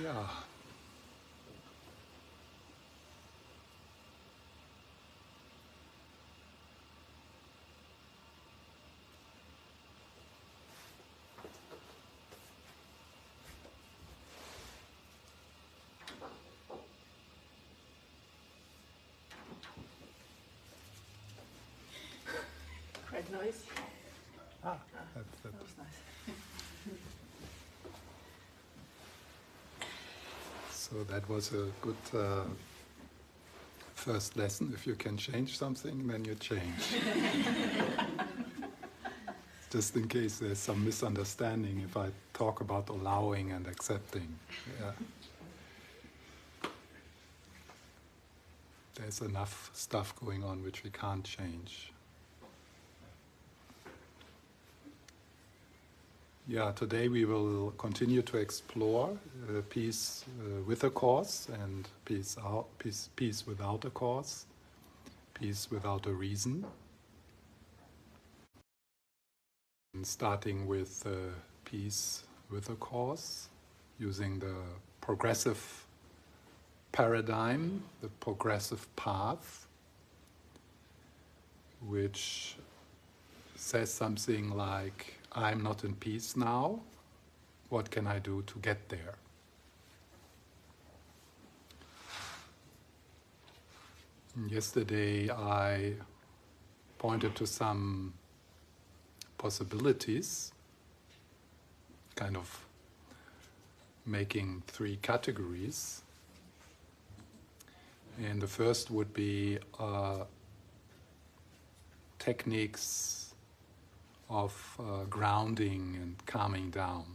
Yeah. Quite noisy. That. That was nice. So that was a good first lesson. If you can change something, then you change. Just in case there's some misunderstanding if I talk about allowing and accepting. Yeah. There's enough stuff going on which we can't change. Yeah, today we will continue to explore peace with a cause and peace without a cause, peace without a reason. And starting with peace with a cause, using the progressive paradigm, the progressive path, which says something like, I'm not in peace now, what can I do to get there? And yesterday I pointed to some possibilities, kind of making 3 categories. And the first would be techniques of grounding and calming down.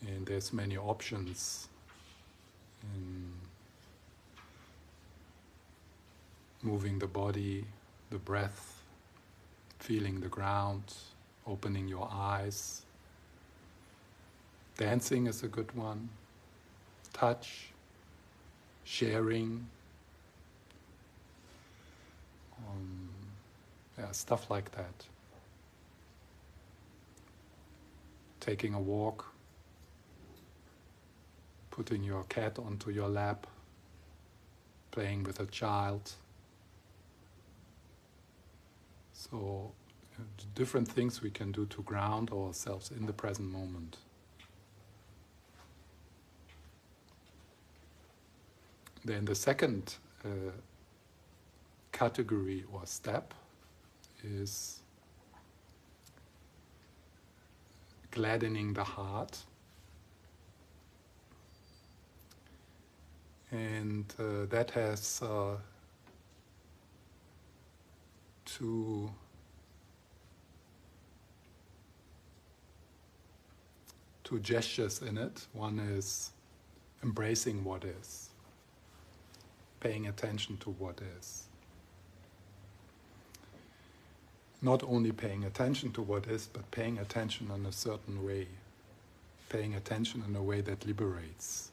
And there's many options in moving the body, the breath, feeling the ground, opening your eyes. Dancing is a good one. Touch, sharing, stuff like that. Taking a walk, putting your cat onto your lap, playing with a child. So, different things we can do to ground ourselves in the present moment. Then the second category or step is gladdening the heart. And that has two gestures in it. One is embracing what is, paying attention to what is. Not only paying attention to what is, but paying attention in a certain way. Paying attention in a way that liberates.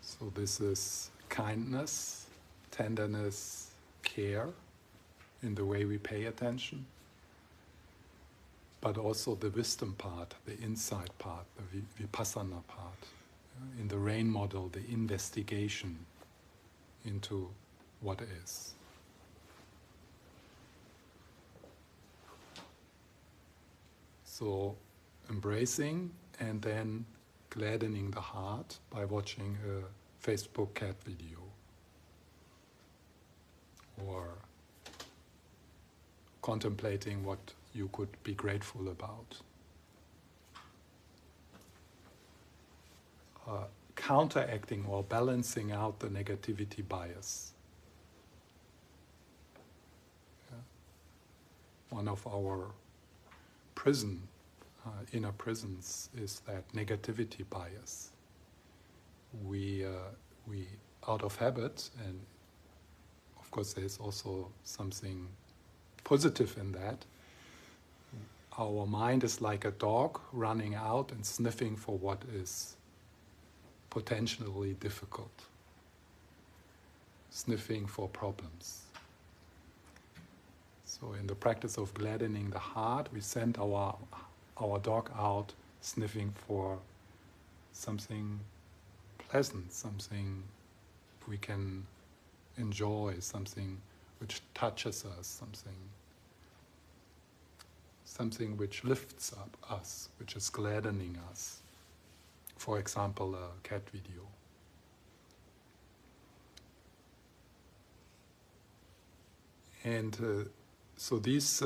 So this is kindness, tenderness, care in the way we pay attention, but also the wisdom part, the insight part, the vipassana part. In the RAIN model, the investigation into what is. So embracing and then gladdening the heart by watching a Facebook cat video or contemplating what you could be grateful about. Counteracting or balancing out the negativity bias. Yeah. One of our inner prisons is that negativity bias. We out of habit, and of course there's also something positive in that, our mind is like a dog running out and sniffing for what is potentially difficult, sniffing for problems. So in the practice of gladdening the heart, we send our our dog out sniffing for something pleasant, something we can enjoy, something which touches us, something which lifts up us, which is gladdening us. For example, a cat video. And so these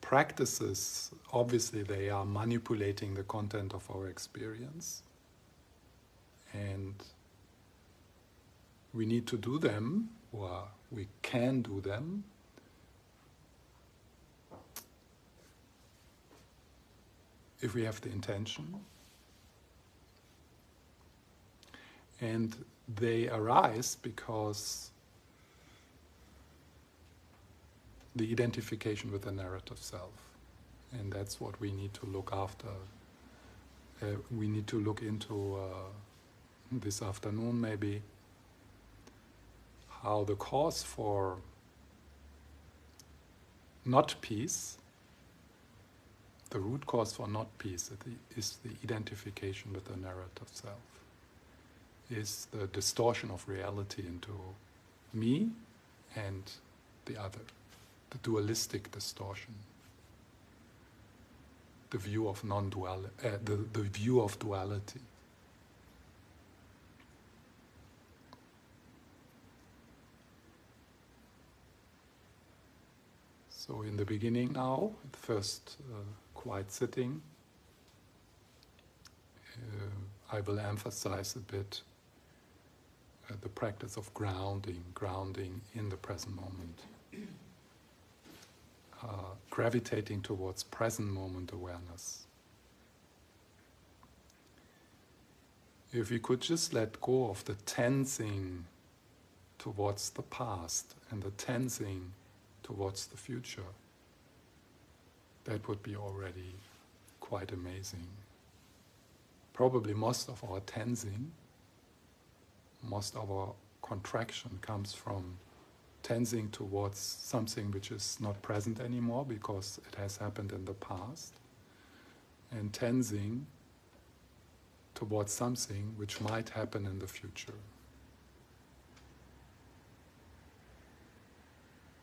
practices, obviously they are manipulating the content of our experience, and we need to do them, or we can do them, if we have the intention. And they arise because the identification with the narrative self. And that's what we need to look after. We need to look into this afternoon maybe, how the cause for not peace, the root cause for not peace is the identification with the narrative self, is the distortion of reality into me and the other, the dualistic distortion, the view of the view of duality. So in the beginning now, the first quiet sitting, I will emphasize a bit the practice of grounding in the present moment, gravitating towards present moment awareness. If we could just let go of the tensing towards the past and the tensing towards the future, that would be already quite amazing. Probably most of our tensing, most of our contraction comes from tensing towards something which is not present anymore because it has happened in the past, and tensing towards something which might happen in the future.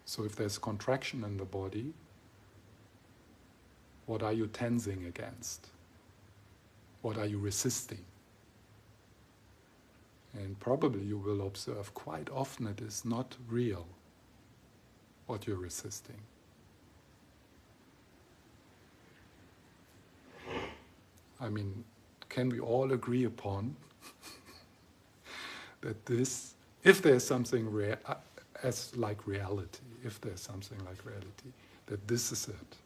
So if there's contraction in the body, what are you tensing against? What are you resisting? And probably you will observe quite often it is not real what you're resisting. I mean, can we all agree upon that this, if there's something as like reality, if there's something like reality, that this is it?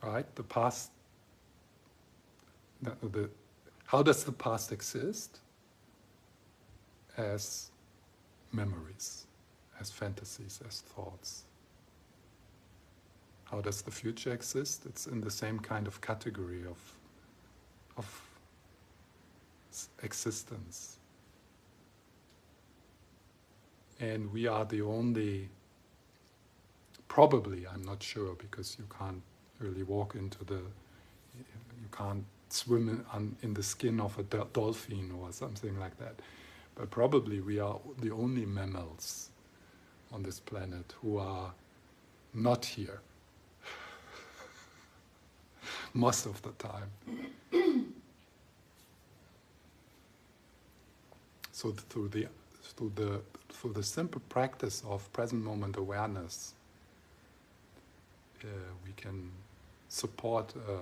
Right? The past, how does the past exist? As memories, as fantasies, as thoughts. How does the future exist? It's in the same kind of category of existence. And we are the only, probably, I'm not sure, because you can't really walk into you can't swim in the skin of a dolphin or something like that. But probably we are the only mammals on this planet who are not here most of the time. So through the simple practice of present moment awareness, we can support a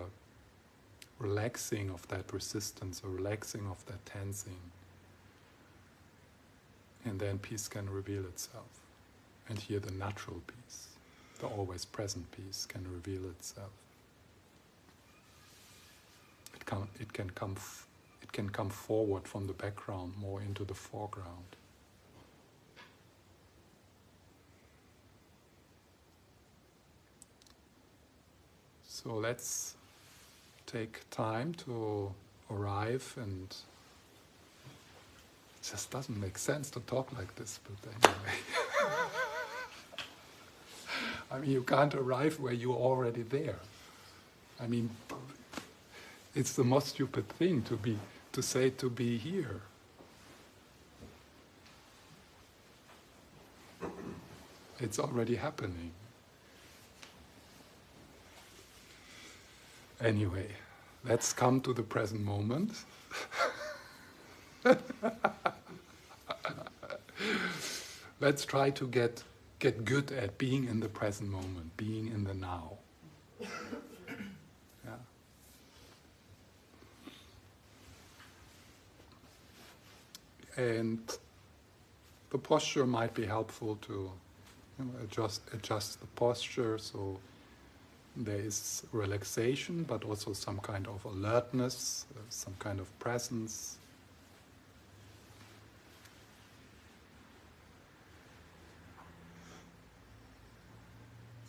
relaxing of that resistance, a relaxing of that tensing, and then peace can reveal itself. And here the natural peace, the always present peace, can reveal itself. It can come forward from the background, more into the foreground. So let's take time to arrive and just doesn't make sense to talk like this, but anyway. I mean, you can't arrive where you're already there. I mean, it's the most stupid thing to say to be here. It's already happening. Anyway, let's come to the present moment. Let's try to get good at being in the present moment, being in the now. Yeah. And the posture might be helpful to adjust the posture, so there is relaxation, but also some kind of alertness, some kind of presence.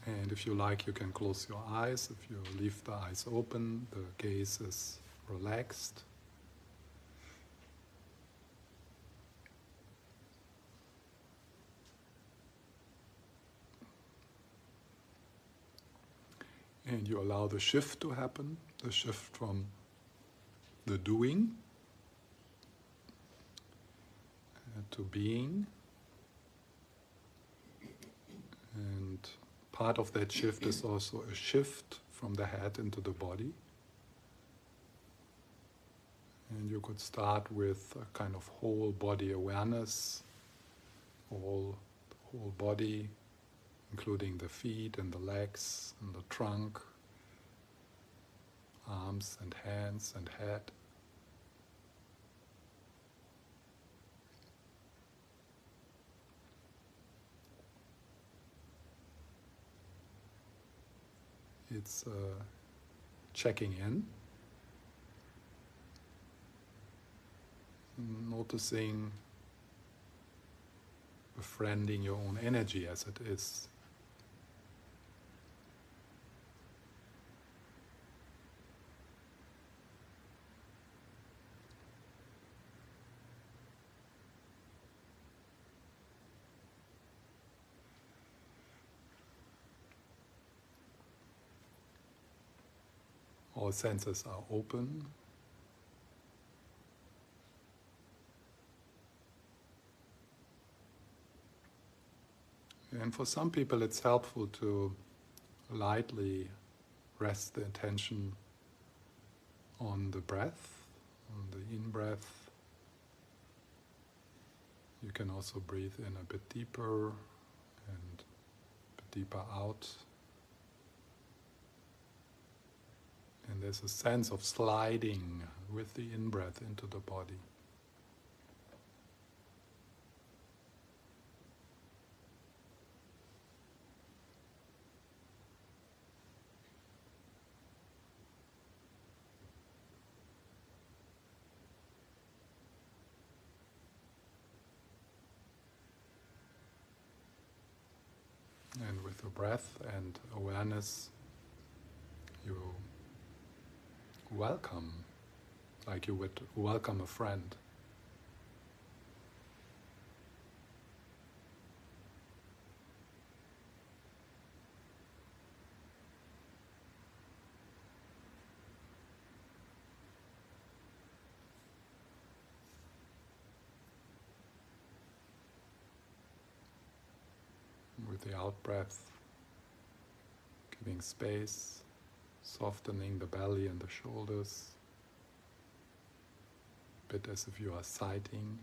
And if you like, you can close your eyes. If you leave the eyes open, the gaze is relaxed. And you allow the shift to happen, the shift from the doing to being. And part of that shift is also a shift from the head into the body. And you could start with a kind of whole body awareness, the whole body, including the feet and the legs and the trunk, arms and hands and head. It's checking in, noticing, befriending your own energy as it is. All senses are open. And for some people it's helpful to lightly rest the attention on the breath, on the in-breath. You can also breathe in a bit deeper and a bit deeper out. And there's a sense of sliding with the in-breath into the body. And with the breath and awareness, you welcome, like you would welcome a friend. With the out-breath, giving space, softening the belly and the shoulders, a bit as if you are sighting.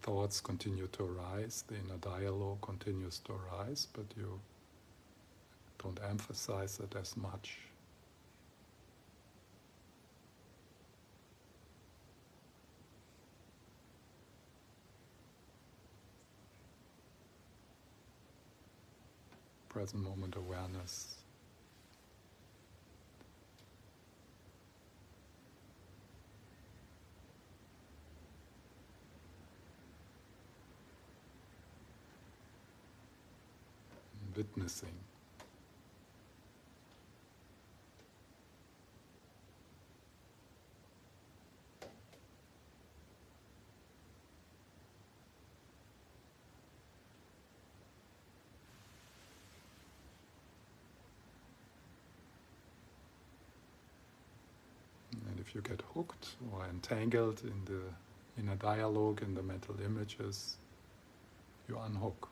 Thoughts continue to arise, the inner dialogue continues to arise, but you don't emphasize it as much. Present moment awareness. witnessing. And if you get hooked or entangled in a dialogue, in the mental images, you unhook.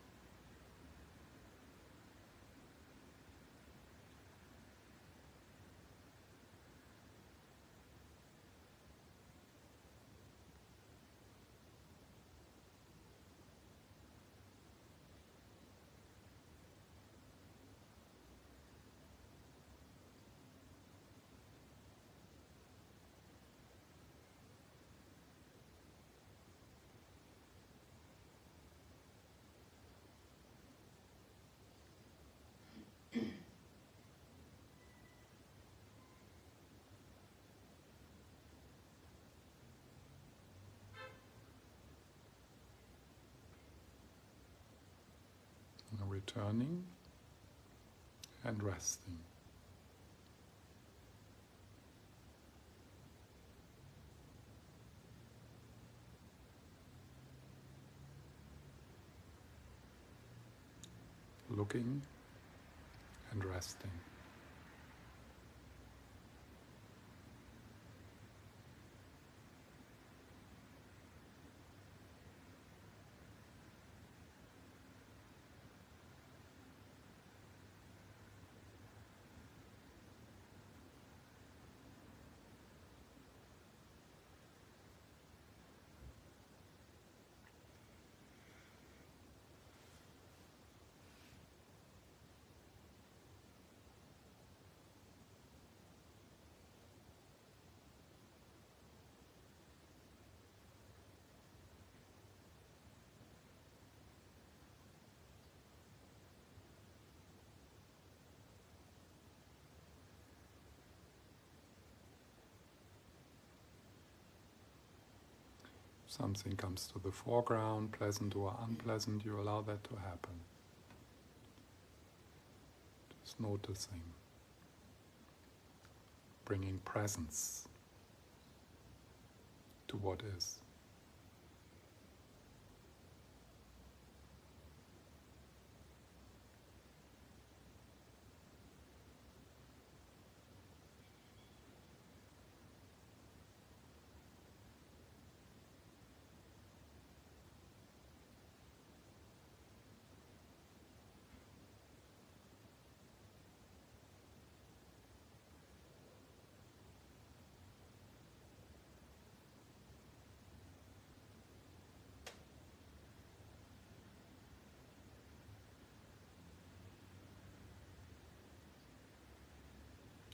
Returning and resting. Looking and resting. Something comes to the foreground, pleasant or unpleasant, you allow that to happen. Just noticing, bringing presence to what is.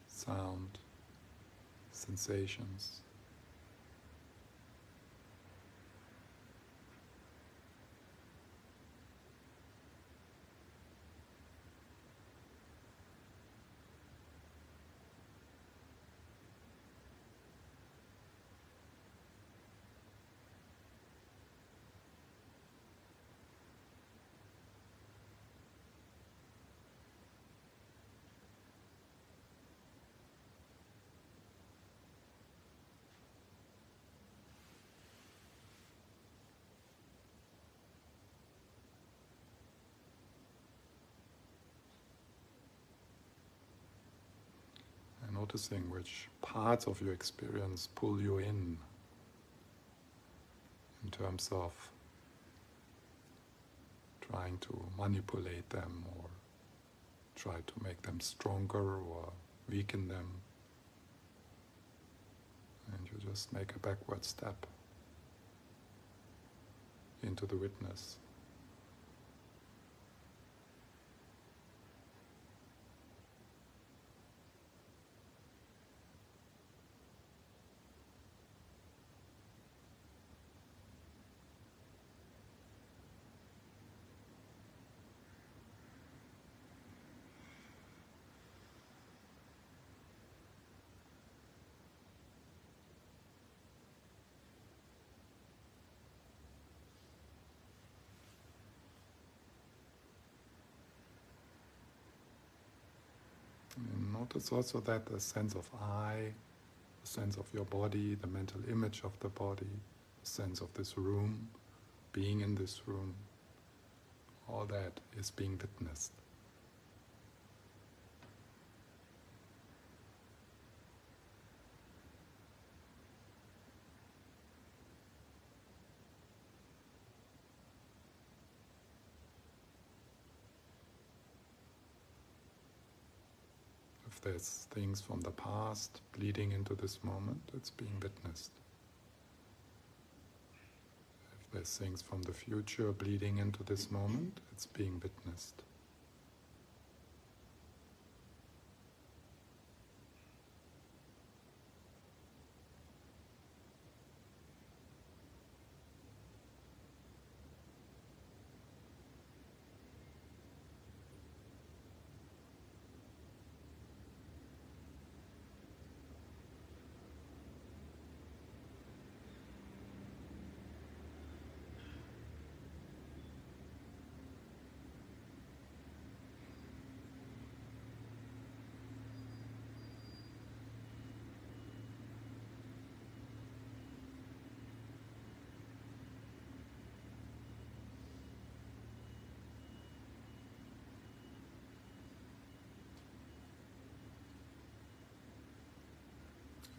Sound, sensations. Noticing which parts of your experience pull you in terms of trying to manipulate them or try to make them stronger or weaken them. And you just make a backward step into the witness. And notice also that the sense of I, the sense of your body, the mental image of the body, the sense of this room, being in this room, all that is being witnessed. If there's things from the past bleeding into this moment, it's being witnessed. If there's things from the future bleeding into this moment, it's being witnessed.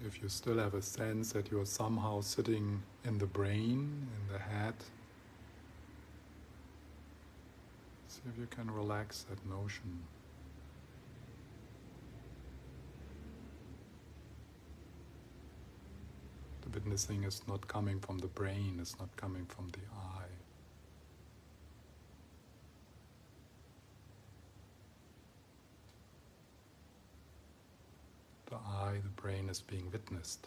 If you still have a sense that you are somehow sitting in the brain, in the head, see if you can relax that notion. The witnessing is not coming from the brain, it's not coming from the eye. The eye, the brain is being witnessed.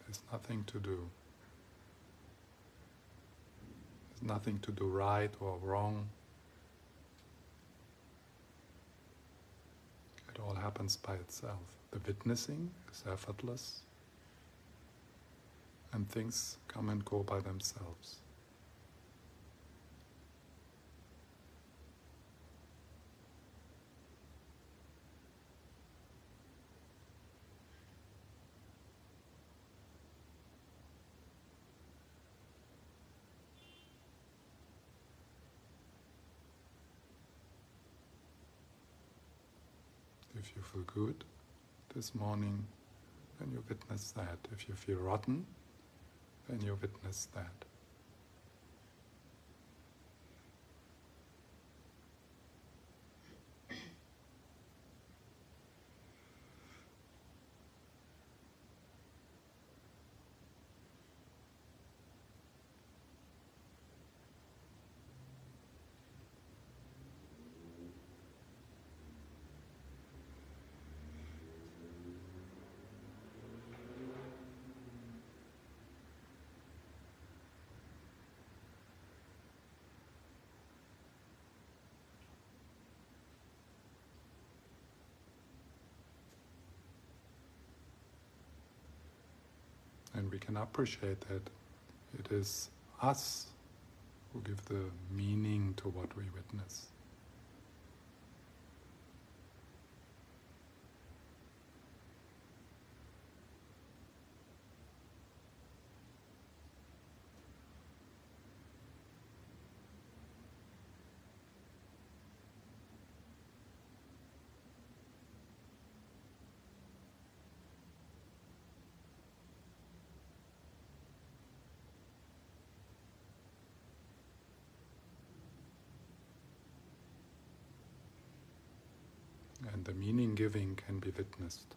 There's nothing to do. There's nothing to do right or wrong. It all happens by itself. The witnessing is effortless, and things come and go by themselves. If you feel good this morning, then you witness that. If you feel rotten, then you witness that. And we can appreciate that it is us who give the meaning to what we witness. And the meaning giving can be witnessed.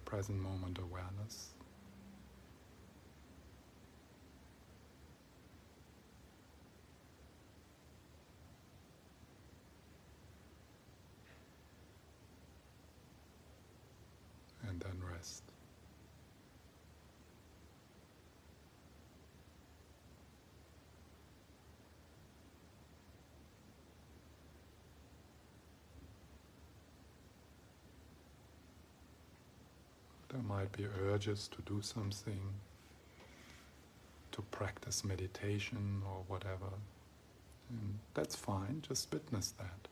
present moment awareness. And then rest. There might be urges to do something, to practice meditation or whatever. And that's fine, just witness that.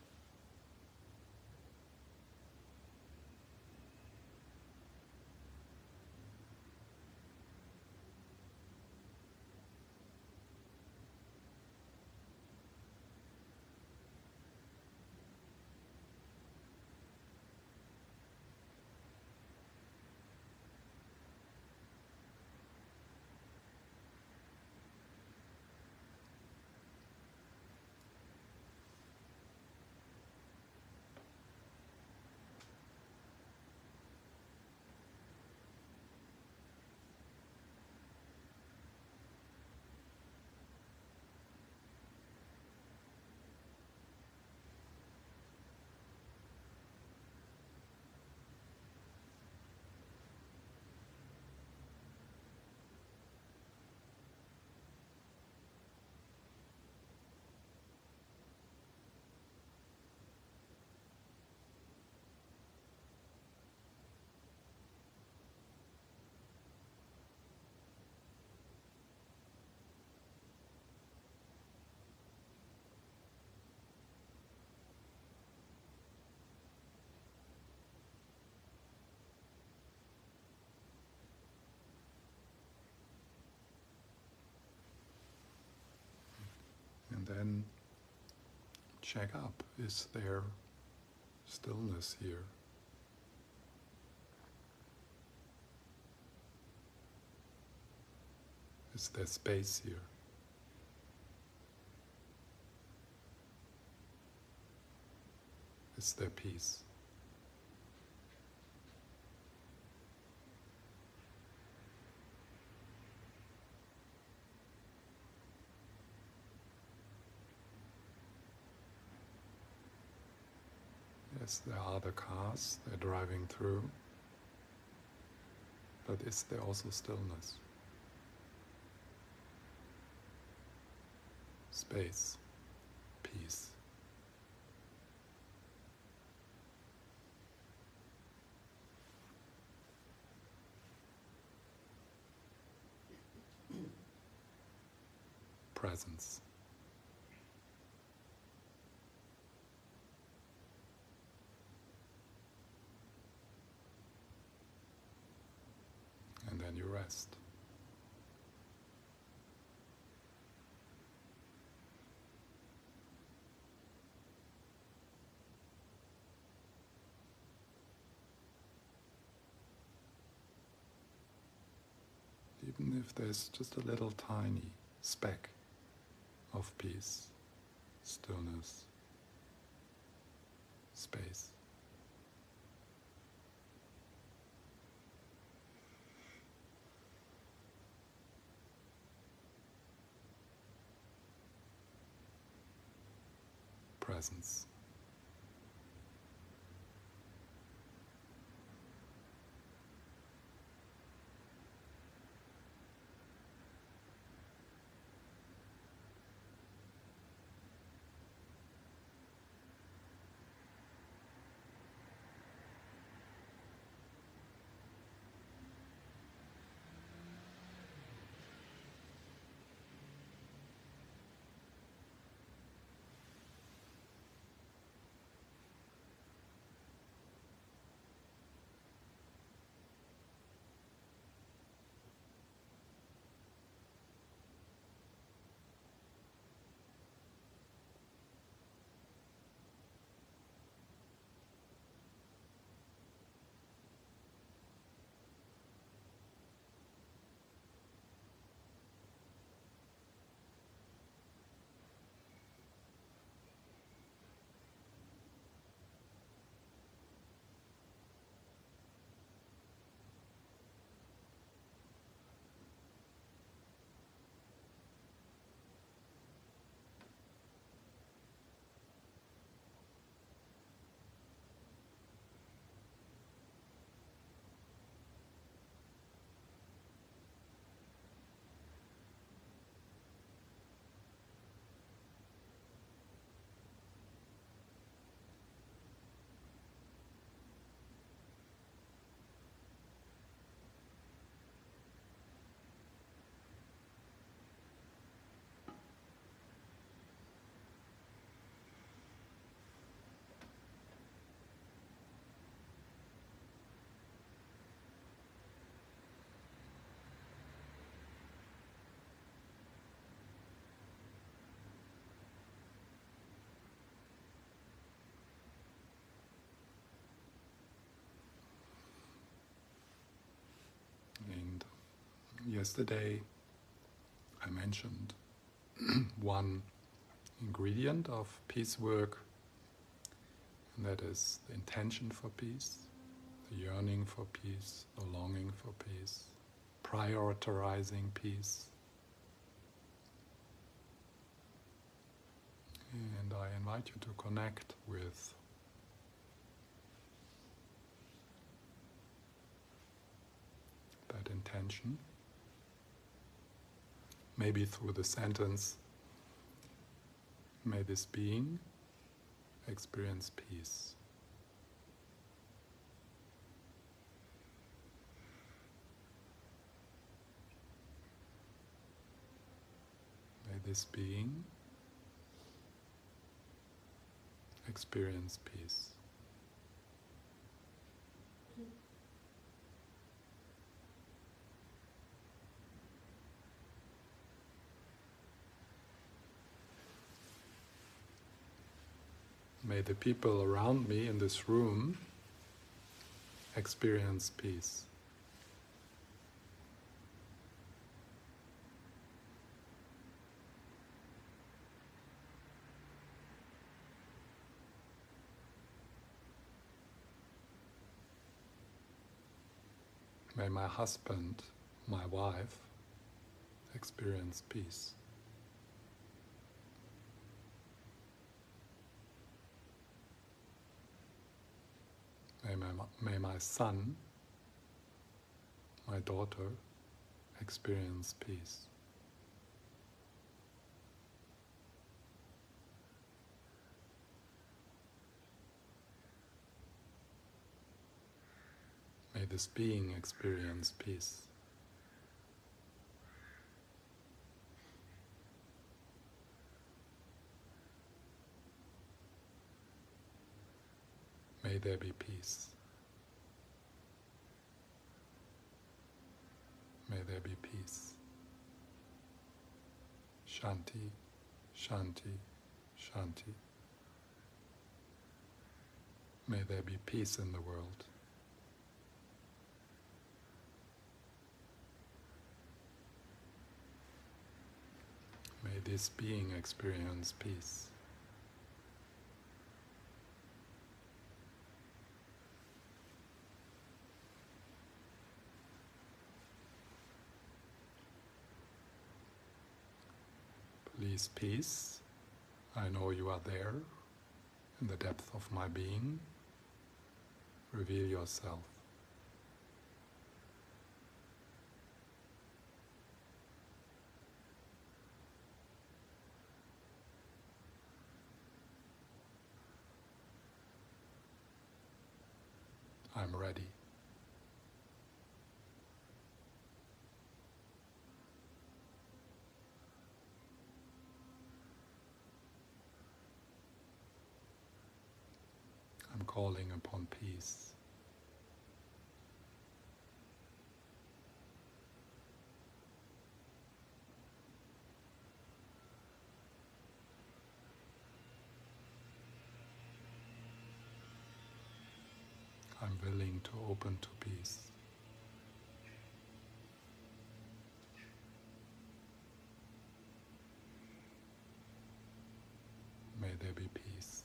And then check up, is there stillness here? Is there space here? Is there peace? Yes, there are the cars, they're driving through, but is there also stillness? Space, peace. Presence. And then you rest. Even if there's just a little tiny speck of peace, stillness, space. Presence. Yesterday I mentioned one ingredient of peace work, and that is the intention for peace, the yearning for peace, the longing for peace, prioritizing peace. And I invite you to connect with that intention, maybe through the sentence, may this being experience peace. May this being experience peace. May the people around me in this room experience peace. May my husband, my wife, experience peace. May my son, my daughter, experience peace. May this being experience peace. May there be peace. May there be peace. Shanti, Shanti, Shanti. May there be peace in the world. May this being experience peace. Please, peace, I know you are there, in the depth of my being. Reveal yourself. I'm ready. I'm calling upon peace. I'm willing to open to peace. May there be peace.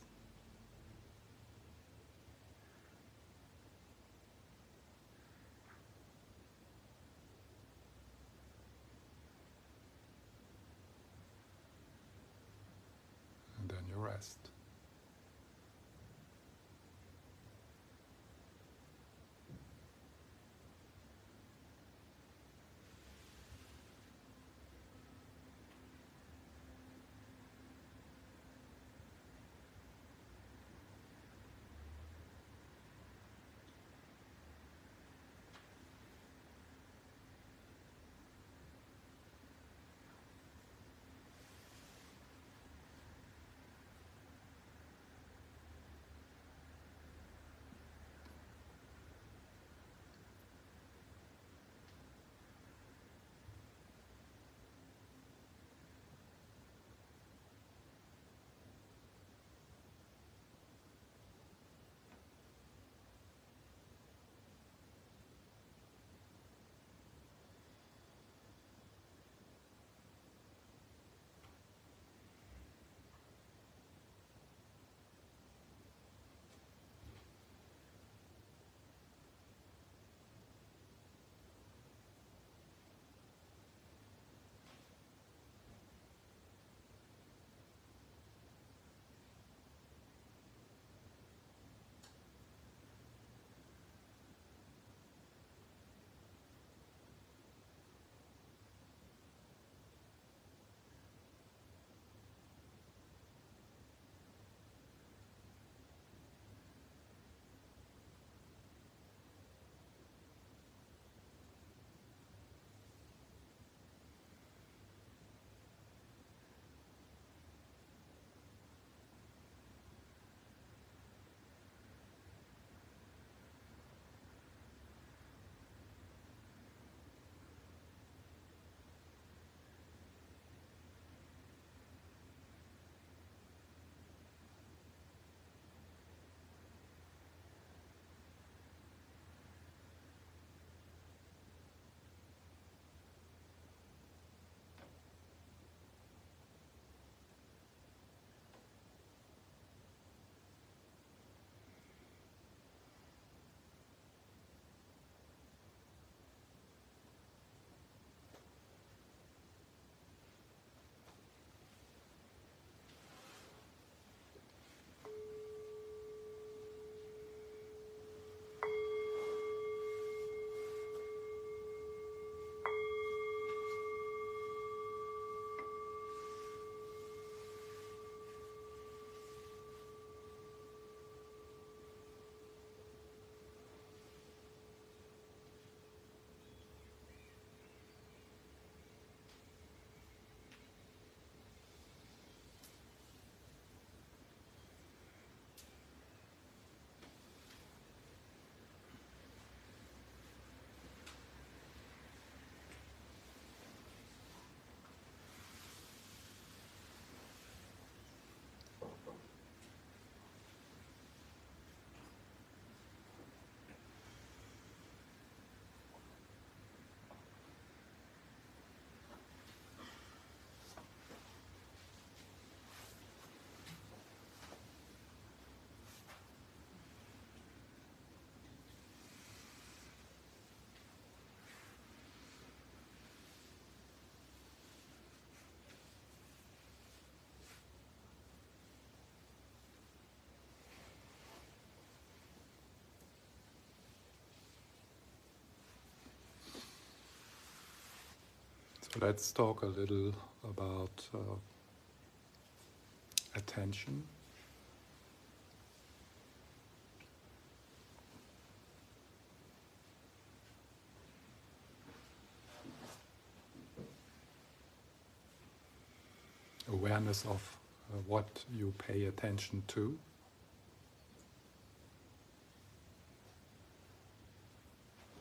And then you rest. So let's talk a little about attention. Awareness of what you pay attention to.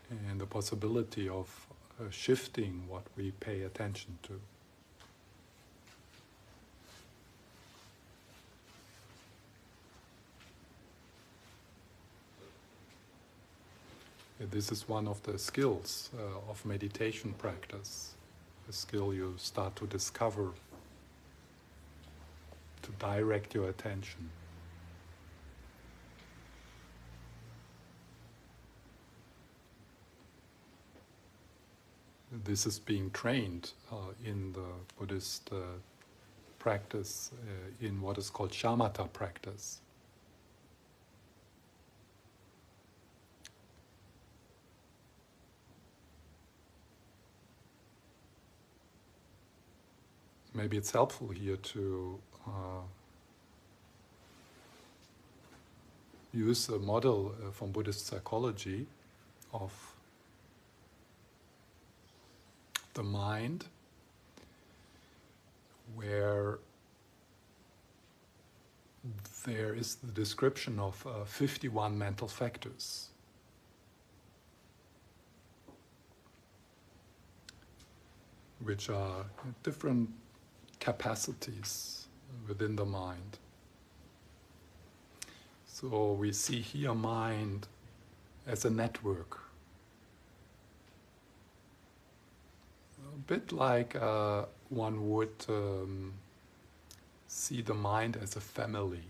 And the possibility of shifting what we pay attention to. This is one of the skills of meditation practice, a skill you start to discover, to direct your attention. This is being trained in the Buddhist practice, in what is called shamatha practice. Maybe it's helpful here to use a model from Buddhist psychology of the mind, where there is the description of 51 mental factors. Which are different capacities within the mind. So we see here mind as a network. A bit like one would see the mind as a family,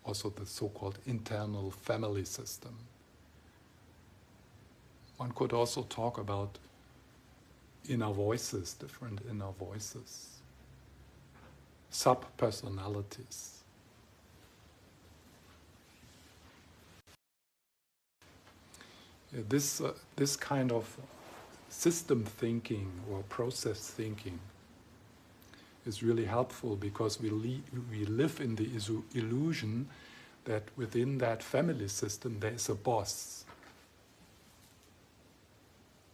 also the so-called internal family system. One could also talk about inner voices, different inner voices, sub-personalities. This kind of system thinking or process thinking is really helpful because we live in the illusion that within that family system there is a boss,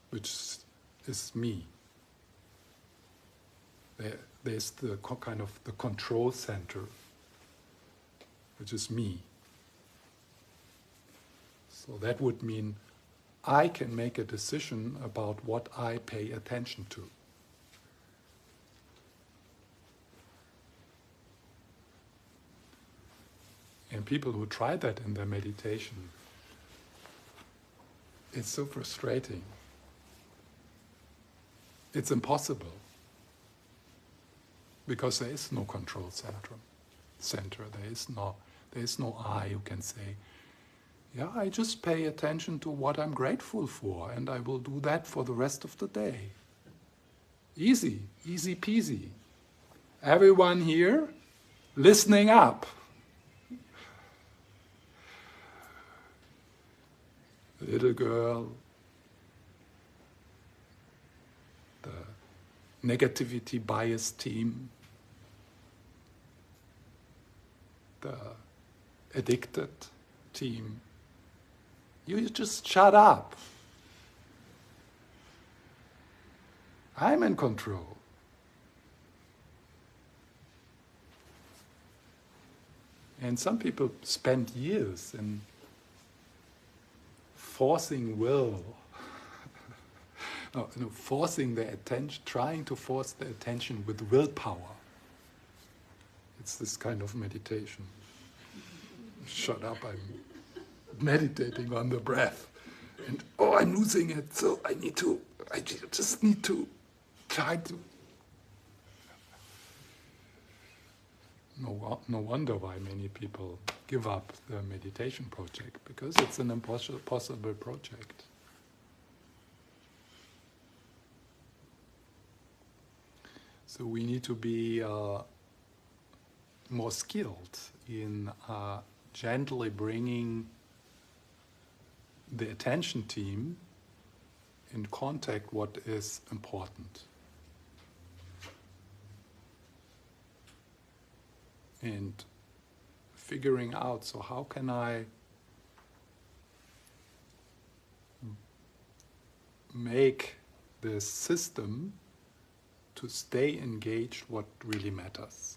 which is me. There's the kind of the control center, which is me. So that would mean I can make a decision about what I pay attention to. And people who try that in their meditation, it's so frustrating. It's impossible because there is no control center. There is no I who can say, yeah, I just pay attention to what I'm grateful for, and I will do that for the rest of the day. Easy peasy. Everyone here, listening up. Little girl, the negativity bias team, the addicted team. You just shut up. I'm in control. And some people spend years in forcing will, forcing their attention, trying to force their attention with willpower. It's this kind of meditation. Shut up, I'm meditating on the breath. And I'm losing it, so I just need to try to. No wonder why many people give up the meditation project, because it's an impossible project. So we need to be more skilled in gently bringing the attention team in contact what is important. And figuring out, so how can I make this system to stay engaged what really matters.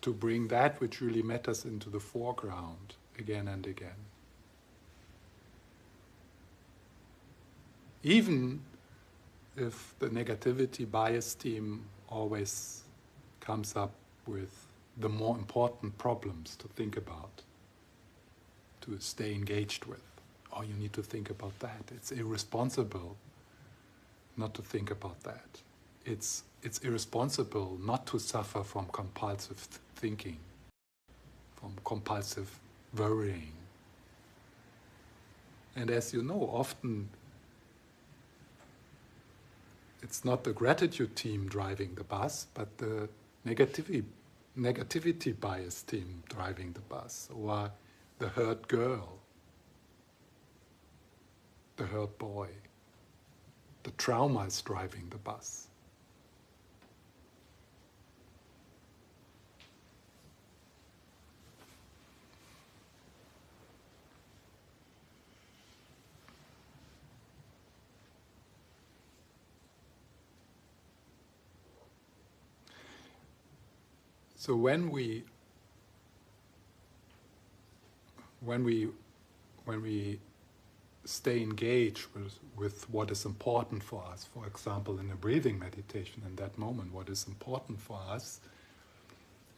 To bring that which really matters into the foreground again and again. Even if the negativity bias team always comes up with the more important problems to think about, to stay engaged with. Oh, you need to think about that. It's irresponsible not to think about that. It's irresponsible not to suffer from compulsive thinking, from compulsive worrying. And as you know, often it's not the gratitude team driving the bus, but the negativity bias team driving the bus, or the hurt girl, the hurt boy. The trauma is driving the bus. So when we stay engaged with what is important for us, for example, in a breathing meditation, in that moment, what is important for us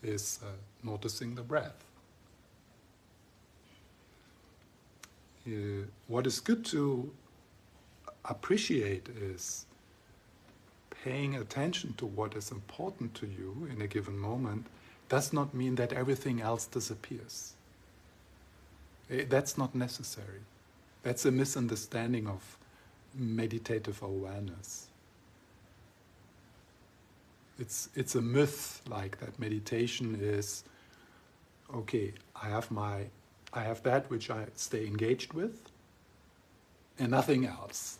is noticing the breath. What is good to appreciate is paying attention to what is important to you in a given moment does not mean that everything else disappears. That's not necessary. That's a misunderstanding of meditative awareness. It's a myth like that meditation is, okay, I have that which I stay engaged with and nothing else.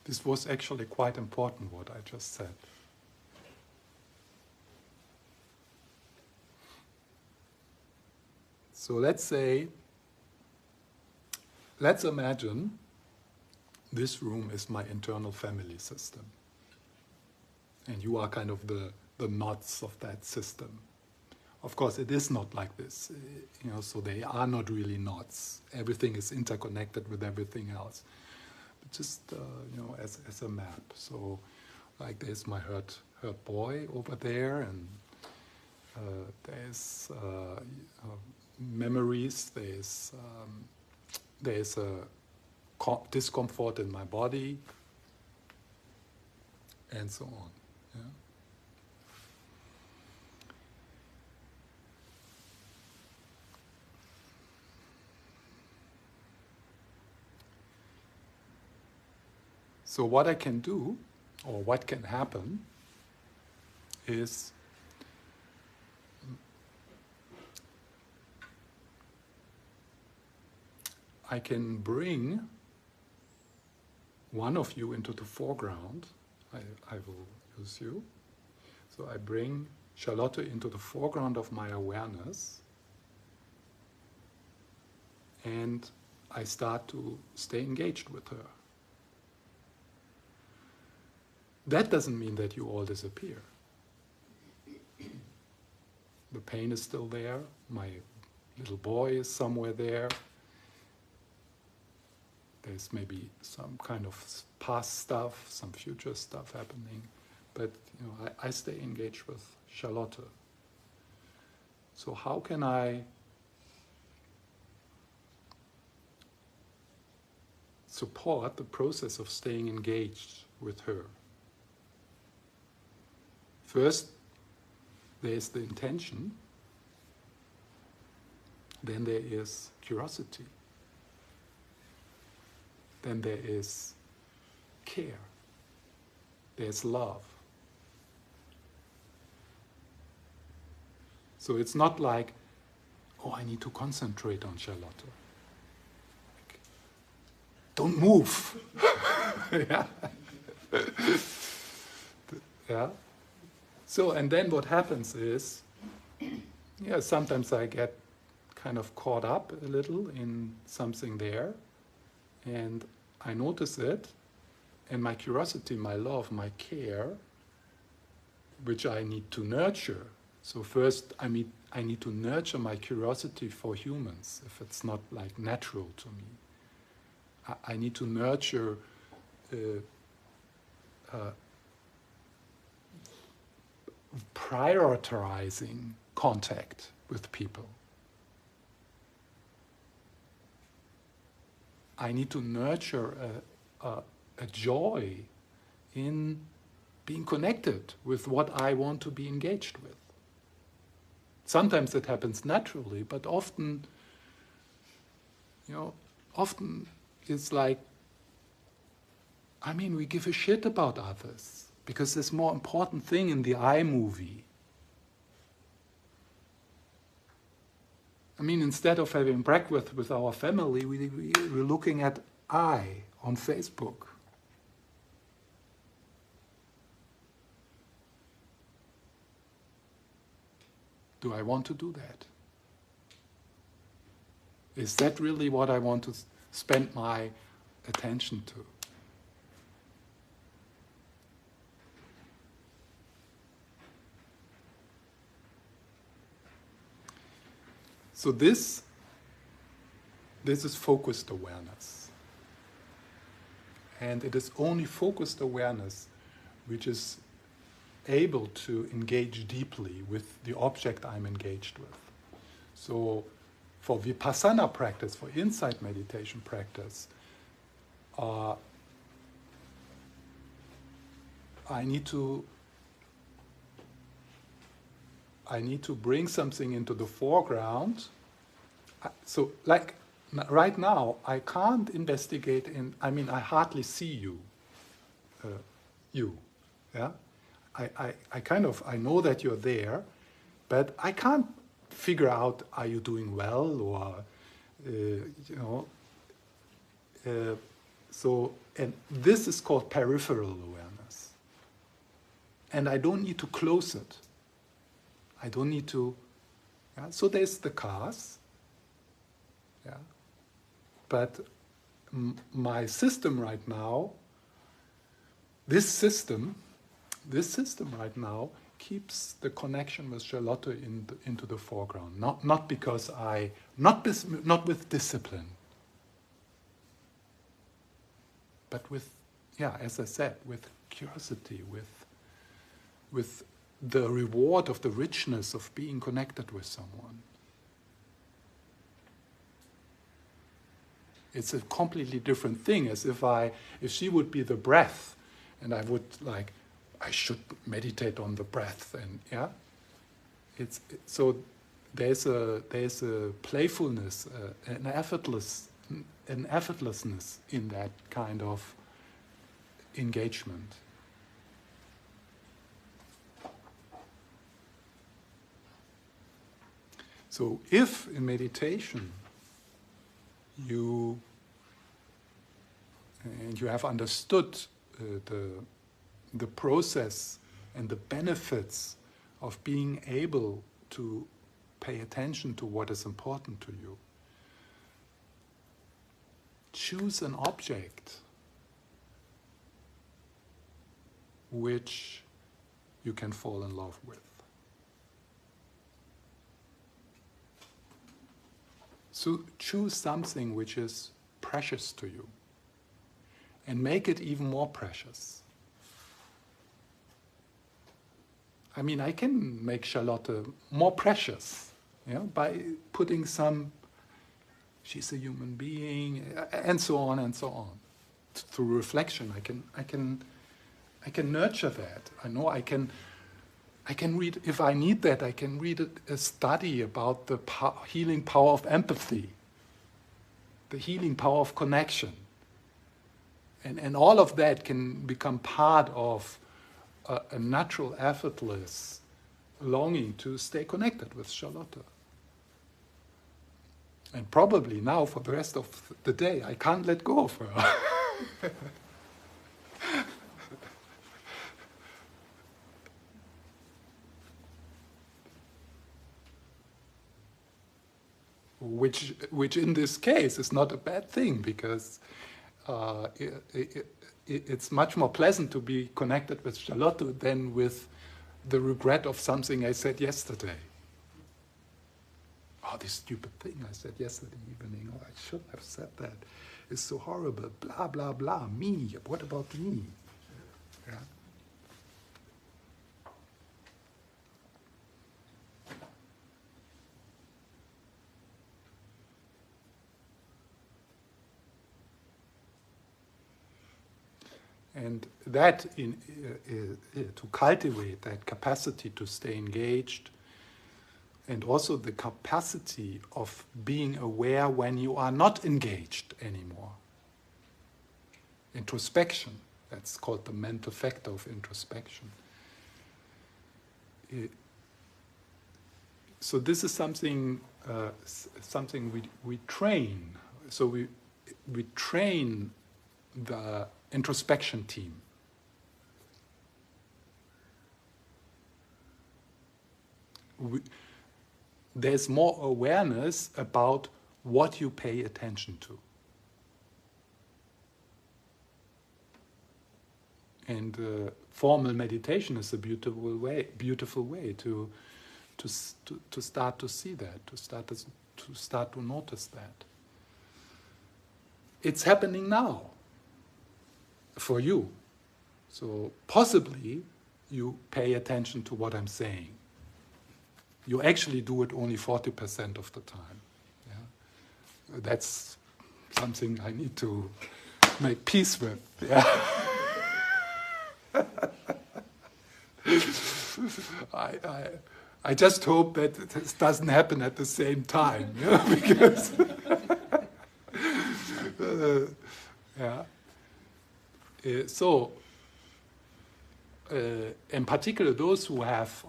This was actually quite important, what I just said. So let's imagine this room is my internal family system. And you are kind of the knots of that system. Of course, it is not like this, so they are not really knots. Everything is interconnected with everything else. But just, as a map. So, like there's my hurt boy over there, and there's memories, there's a discomfort in my body, and so on. Yeah? So what I can do, or what can happen, is I can bring one of you into the foreground. I will use you. So I bring Charlotte into the foreground of my awareness, and I start to stay engaged with her. That doesn't mean that you all disappear. The pain is still there, my little boy is somewhere there. There's maybe some kind of past stuff, some future stuff happening, but I stay engaged with Charlotte. So how can I support the process of staying engaged with her? First, there is the intention, then there is curiosity. then there is care, there's love. So it's not like, oh, I need to concentrate on Charlotte. Like, don't move. Yeah. Yeah. So, and then what happens is, yeah, sometimes I get kind of caught up a little in something there, and I notice it, and my curiosity, my love, my care, which I need to nurture. So first, I need to nurture my curiosity for humans, if it's not like natural to me. I need to nurture prioritizing contact with people. I need to nurture a joy in being connected with what I want to be engaged with. Sometimes it happens naturally, but often, often it's like, we give a shit about others because there's more important thing in the I movie. Instead of having breakfast with our family, we're looking at I on Facebook. Do I want to do that? Is that really what I want to spend my attention to? So this is focused awareness. And it is only focused awareness which is able to engage deeply with the object I'm engaged with. So for vipassana practice, for insight meditation practice, I need to bring something into the foreground. So like right now, I can't investigate I hardly see you. Yeah? I know that you're there, but I can't figure out, are you doing well, or, so, and this is called peripheral awareness. And I don't need to close it. I don't need to, yeah? So there's the cars, yeah? But my system right now, this system right now keeps the connection with Charlotte into the foreground. Not because not with discipline, but with, as I said, with curiosity, with the reward of the richness of being connected with someone. It's a completely different thing, as if she would be the breath, and I would I should meditate on the breath, and so there's a playfulness, an effortlessness in that kind of engagement. So if in meditation you have understood the process and the benefits of being able to pay attention to what is important to you, choose an object which you can fall in love with. So choose something which is precious to you and make it even more precious. I can make Charlotte more precious, by putting she's a human being, and so on and so on. Through reflection, I can nurture that. I know I can read, if I need that, I can read a study about the healing power of empathy, the healing power of connection. And all of that can become part of a natural, effortless longing to stay connected with Charlotte. And probably now, for the rest of the day, I can't let go of her. Which in this case is not a bad thing, because it's much more pleasant to be connected with Charlotte than with the regret of something I said yesterday. Oh, this stupid thing I said yesterday evening, oh, I shouldn't have said that. It's so horrible, blah, blah, blah, me, what about me? Yeah. And that, to cultivate that capacity to stay engaged, and also the capacity of being aware when you are not engaged anymore. Introspection, that's called the mental factor of introspection. So this is something we train. So we train the introspection team. There's more awareness about what you pay attention to. And formal meditation is a beautiful way to start to see that, to start to notice that. It's happening now for you. So possibly you pay attention to what I'm saying. You actually do it only 40% of the time. Yeah? That's something I need to make peace with. Yeah? I just hope that this doesn't happen at the same time, you know, because yeah. In particular, those who have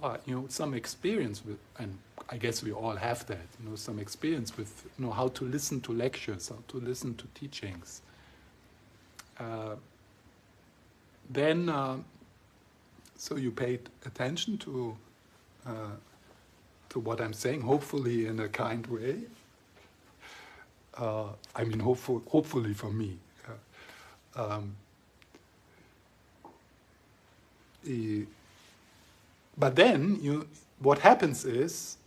some experience with, and I guess we all have that, some experience with how to listen to lectures, how to listen to teachings. So you paid attention to what I'm saying, hopefully in a kind way. I mean, hopefully for me. But then what happens is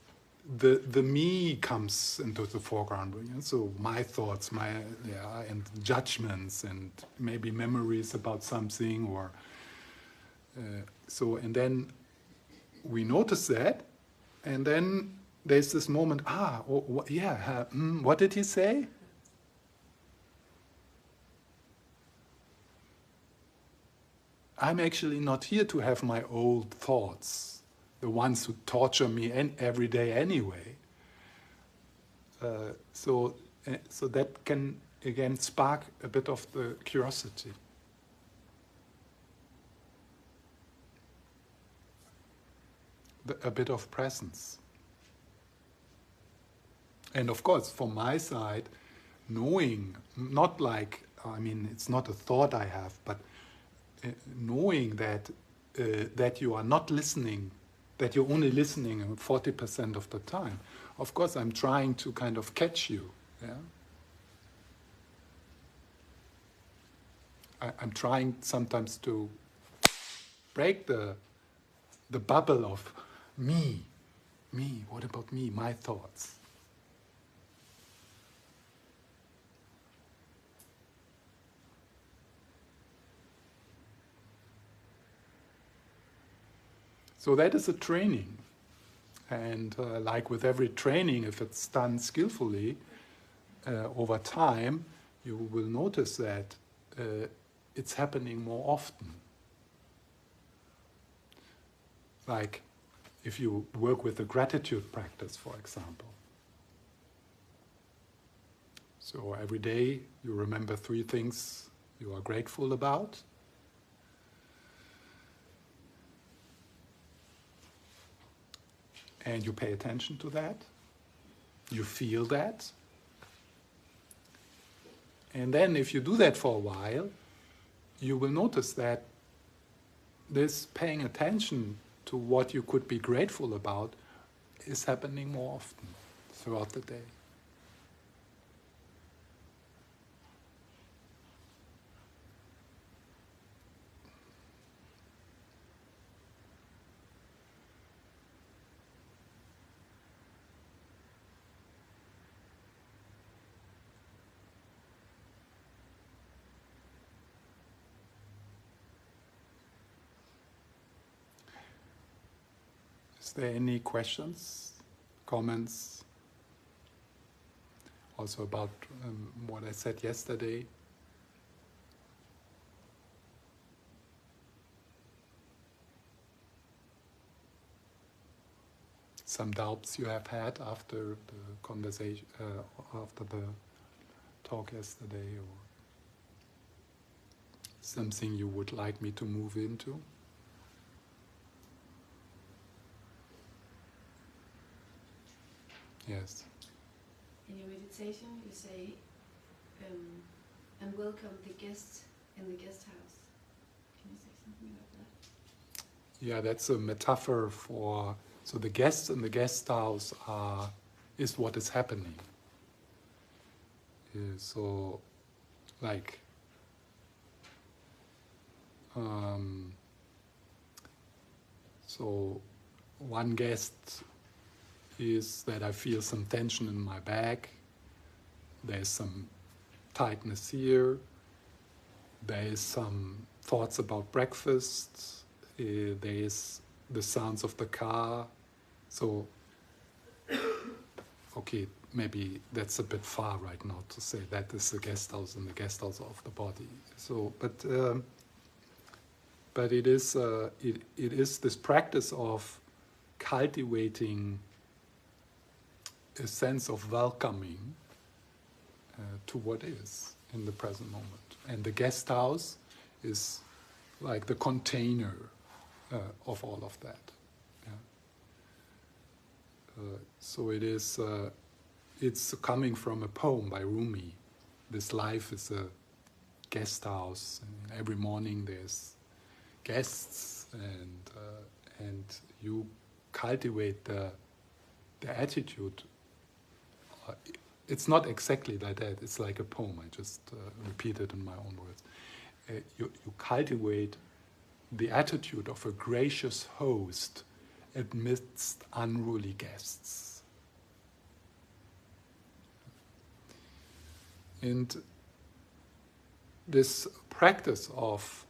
the me comes into the foreground. So my thoughts, and judgments, and maybe memories about something, or and then we notice that, and then there's this moment. What did he say? I'm actually not here to have my old thoughts, the ones who torture me every day anyway. So that can again spark a bit of the curiosity. A bit of presence. And of course, from my side, knowing, not like, it's not a thought I have, but knowing that you are not listening, that you're only listening 40% of the time. Of course, I'm trying to kind of catch you. Yeah? I'm trying sometimes to break the bubble of me, what about me, my thoughts. So that is a training. And like with every training, if it's done skillfully, over time, you will notice that it's happening more often. Like if you work with the gratitude practice, for example. So every day you remember 3 things you are grateful about. And you pay attention to that. You feel that. And then if you do that for a while, you will notice that this paying attention to what you could be grateful about is happening more often throughout the day. Is there any questions, comments, also about what I said yesterday? Some doubts you have had after the conversation, after the talk yesterday, or something you would like me to move into? Yes. In your meditation, you say, and welcome the guests in the guest house. Can you say something about that? Yeah, that's a metaphor for, so the guests in the guest house is what is happening. So, like, so one guest is that I feel some tension in my back, there's some tightness here, there is some thoughts about breakfast, there's the sounds of the car, so, okay, maybe that's a bit far right now to say that is the guest house and the guest house of the body. So, but it is this practice of cultivating a sense of welcoming to what is in the present moment. And the guest house is like the container of all of that. Yeah. So it is, it's coming from a poem by Rumi. This life is a guest house, and every morning there's guests, and you cultivate the attitude. It's not exactly like that, it's like a poem, I just repeat it in my own words. You cultivate the attitude of a gracious host amidst unruly guests. And this practice of,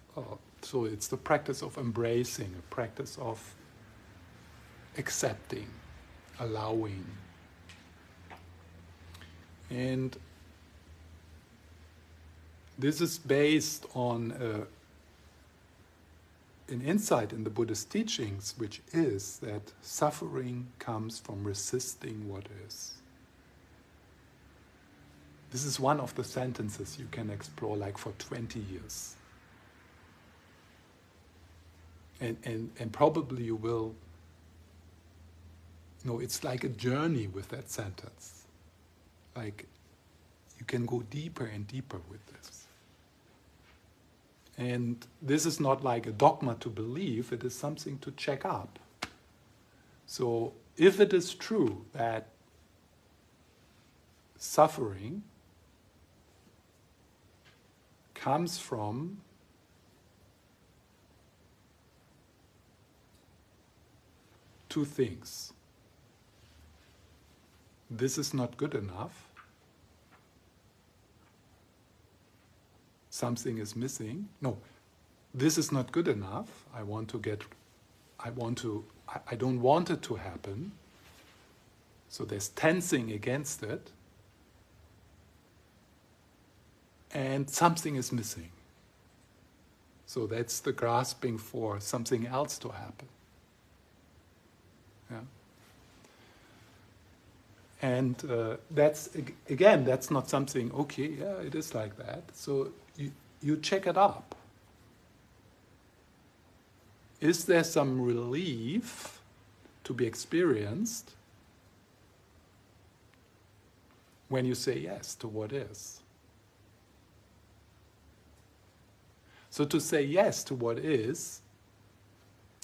so it's the practice of embracing, a practice of accepting, allowing. And this is based on an insight in the Buddhist teachings, which is that suffering comes from resisting what is. This is one of the sentences you can explore like for 20 years. And probably you will, it's like a journey with that sentence. Like, you can go deeper and deeper with this. And this is not like a dogma to believe, it is something to check up. So, if it is true that suffering comes from two things. This is not good enough. Something is missing. No, this is not good enough. I don't want it to happen. So there's tensing against it. And something is missing. So that's the grasping for something else to happen. Yeah. And that's not something, okay, yeah, it is like that. So you check it up. Is there some relief to be experienced when you say yes to what is? So to say yes to what is,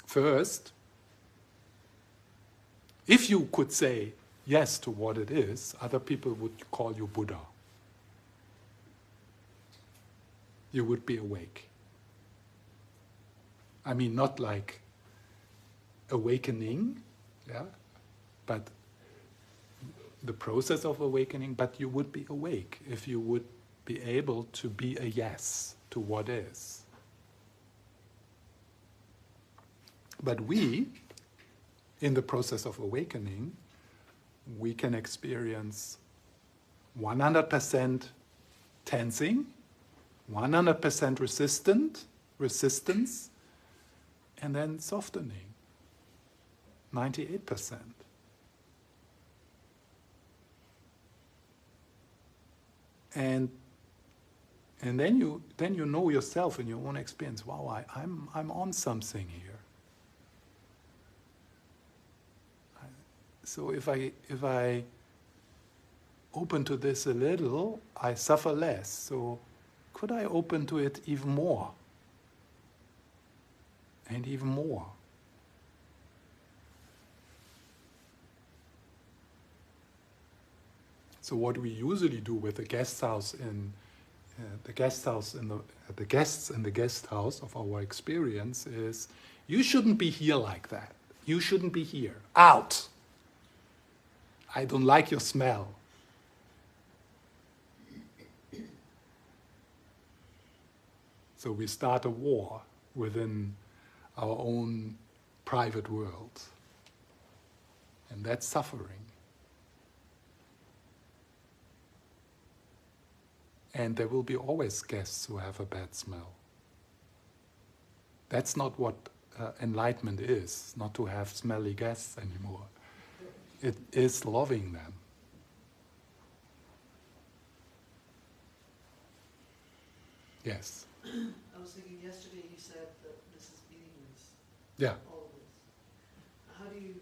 first, if you could say yes to what it is, other people would call you Buddha. You would be awake. I mean, not like awakening, yeah, but the process of awakening, but you would be awake if you would be able to be a yes to what is. But we, in the process of awakening, we can experience 100% tensing, 100% resistance, and then softening, 98%. And then you know yourself in your own experience. Wow, I'm on something here. So if I open to this a little, I suffer less. So could I open to it even more? And even more. So what we usually do with the guest house the guests in the guest house of our experience is, you shouldn't be here like that. You shouldn't be here. Out! I don't like your smell. So we start a war within our own private world. And that's suffering. And there will be always guests who have a bad smell. That's not what enlightenment is, not to have smelly guests anymore. It is loving them. Yes? I was thinking yesterday you said that this is meaningless. Yeah. All of this. How do you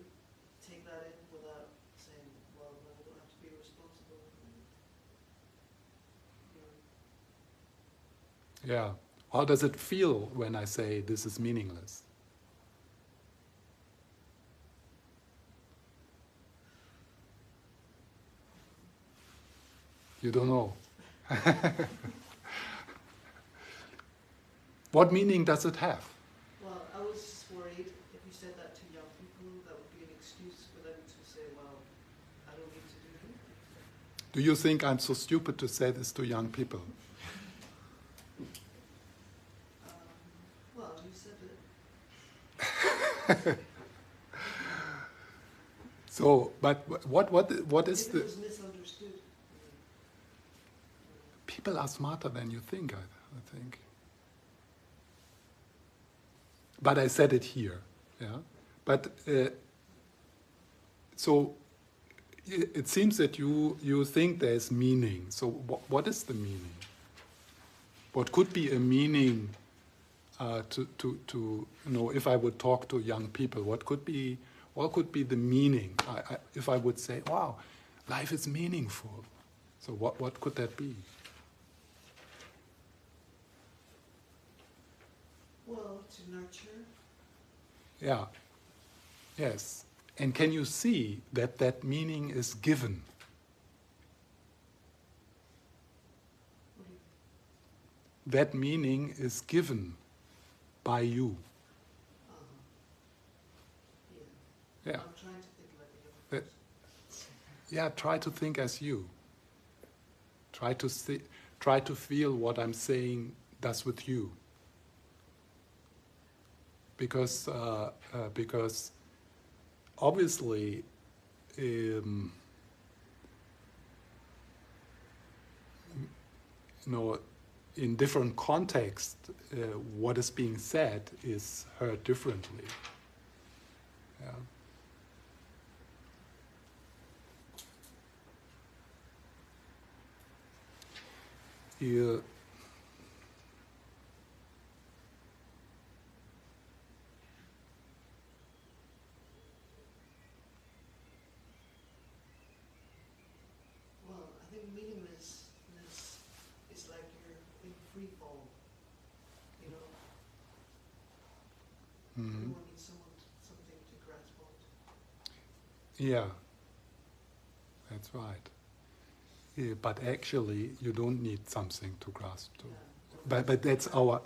take that in without saying, well, no, I don't have to be responsible? Yeah. How does it feel when I say this is meaningless? You don't know. What meaning does it have? Well, I was just worried if you said that to young people, that would be an excuse for them to say, well, I don't need to do it. Do you think I'm so stupid to say this to young people? Well, you said it. So, but what is It the... was misunderstood. People are smarter than you think, I think. But I said it here, yeah. But so it seems that you think there's meaning. So what is the meaning? What could be a meaning to if I would talk to young people? What could be the meaning? If I would say, wow, life is meaningful. So what could that be? Well, to nurture. Yeah. Yes. And can you see that meaning is given? That meaning is given by you. Yeah. Yeah. I'm trying to think like a young person. Yeah, try to think as you. Try to feel what I'm saying does with you. Because obviously in different contexts, what is being said is heard differently. Yeah. Yeah, that's right. Yeah, but actually, you don't need something to grasp to. But that's our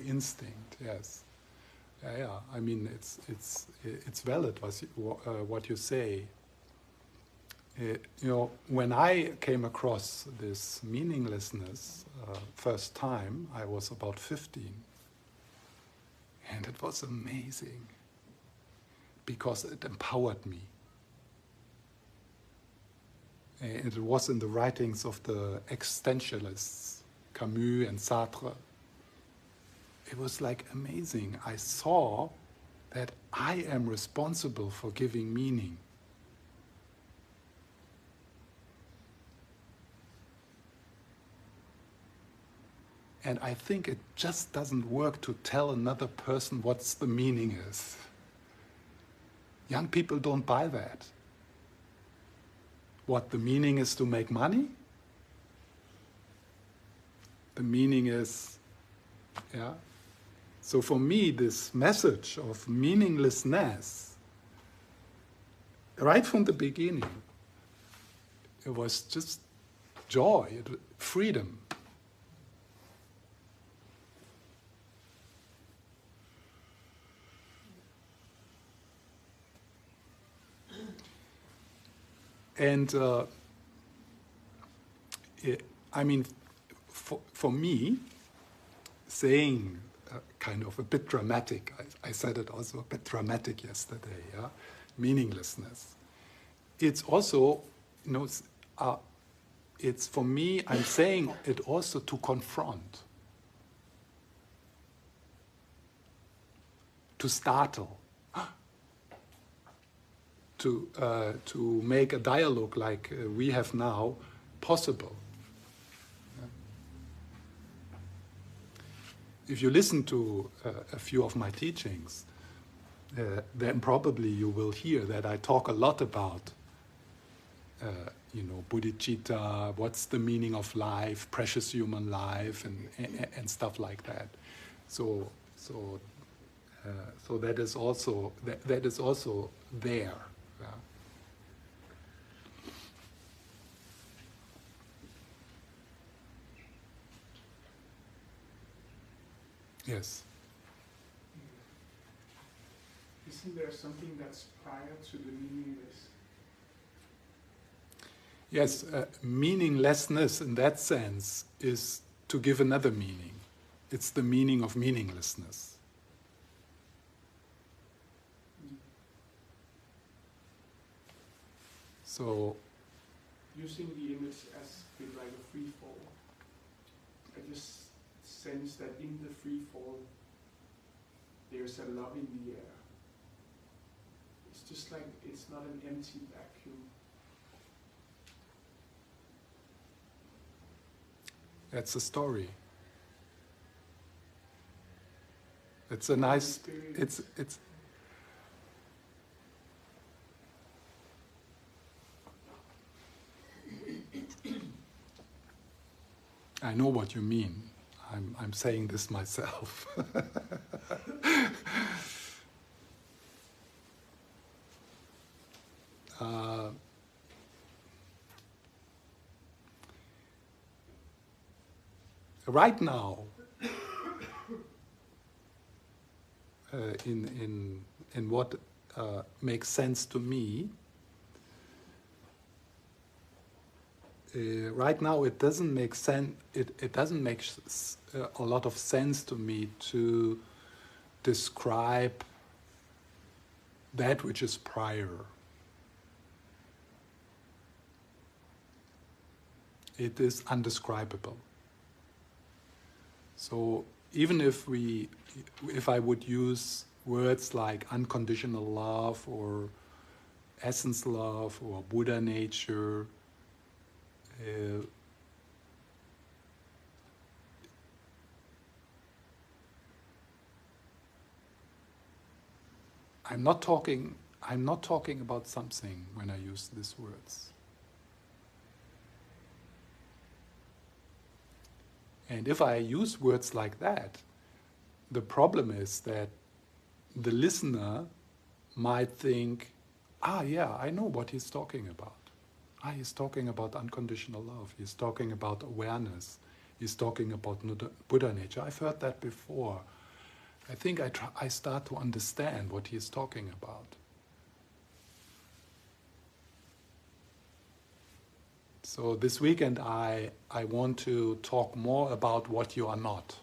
instinct. Yes. Yeah, yeah. I mean, it's valid what you say. When I came across this meaninglessness first time, I was about 15, and it was amazing because it empowered me. And it was in the writings of the existentialists, Camus and Sartre. It was like amazing. I saw that I am responsible for giving meaning. And I think it just doesn't work to tell another person what's the meaning is. Young people don't buy that. What the meaning is to make money? The meaning is, yeah. So for me, this message of meaninglessness, right from the beginning, it was just joy, freedom. And I mean, for me, saying kind of a bit dramatic, I said it also a bit dramatic yesterday, yeah? Meaninglessness. It's also, it's for me, I'm saying it also to confront, to startle, to make a dialogue like we have now possible. If you listen to a few of my teachings, then probably you will hear that I talk a lot about, bodhicitta, what's the meaning of life, precious human life, and stuff like that. So that is also there. Yeah. Yes. Isn't there something that's prior to the meaningless? Yes, meaninglessness in that sense is to give another meaning. It's the meaning of meaninglessness. So, using the image as like a free fall, I just sense that in the free fall there's a love in the air. It's just like it's not an empty vacuum. that's a story. It's a nice. It's. I know what you mean. I'm saying this myself. Right now, in what makes sense to me, right now it doesn't make sense. It doesn't make a lot of sense to me to describe that which is prior. It is undescribable. So even if I would use words like unconditional love or essence love or Buddha nature, I'm not talking about something when I use these words. And if I use words like that, the problem is that the listener might think, yeah, I know what he's talking about. He's talking about unconditional love. He's talking about awareness. He's talking about Buddha nature. I've heard that before. I think I start to understand what he's talking about. So this weekend I want to talk more about what you are not.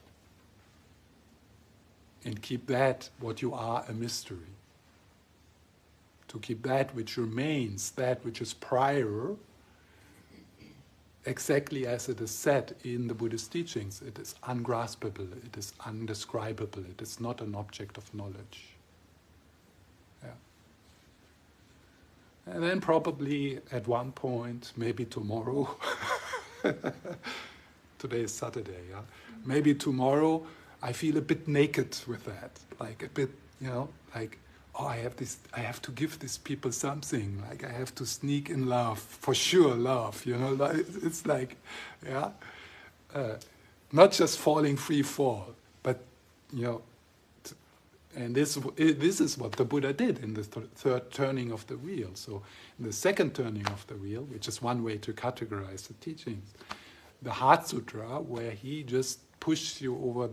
And keep that, what you are, a mystery. To keep that which remains, that which is prior, exactly as it is said in the Buddhist teachings. It is ungraspable, it is undescribable, it is not an object of knowledge. Yeah. And then probably at one point, maybe tomorrow, today is Saturday, yeah? Maybe tomorrow I feel a bit naked with that, like a bit, like, I have to give these people something, like I have to sneak in love, for sure love, it's like, yeah, not just falling free fall, but, and this is what the Buddha did in the third turning of the wheel. So in the second turning of the wheel, which is one way to categorize the teachings, the Heart Sutra, where he just pushed you over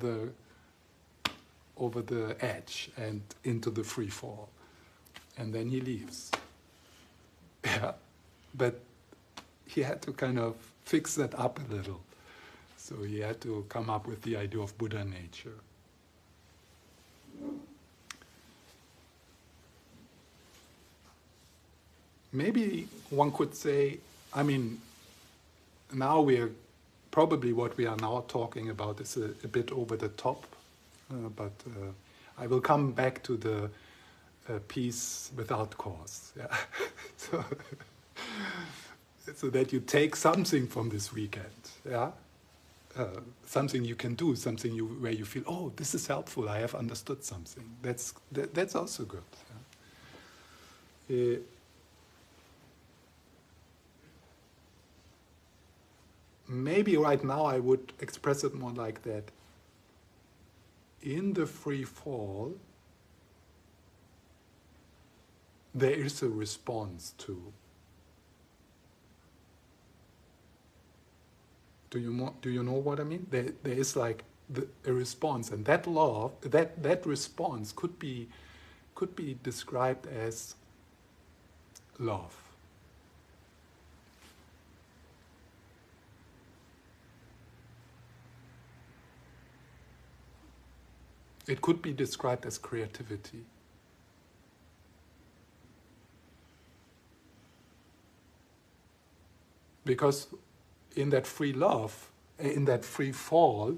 the edge and into the free fall. And then he leaves. Yeah. But he had to kind of fix that up a little. So he had to come up with the idea of Buddha nature. Maybe one could say, now probably what we are now talking about is a bit over the top. But I will come back to the peace without cause. Yeah. So that you take something from this weekend. Yeah, something you can do, something where you feel, oh, this is helpful. I have understood something. That's also good. Yeah? Maybe right now I would express it more like that. In the free fall, there is a response to. Do you know what I mean? There is like a response, and that love, that response could be described as love. It could be described as creativity. Because in that free love, in that free fall,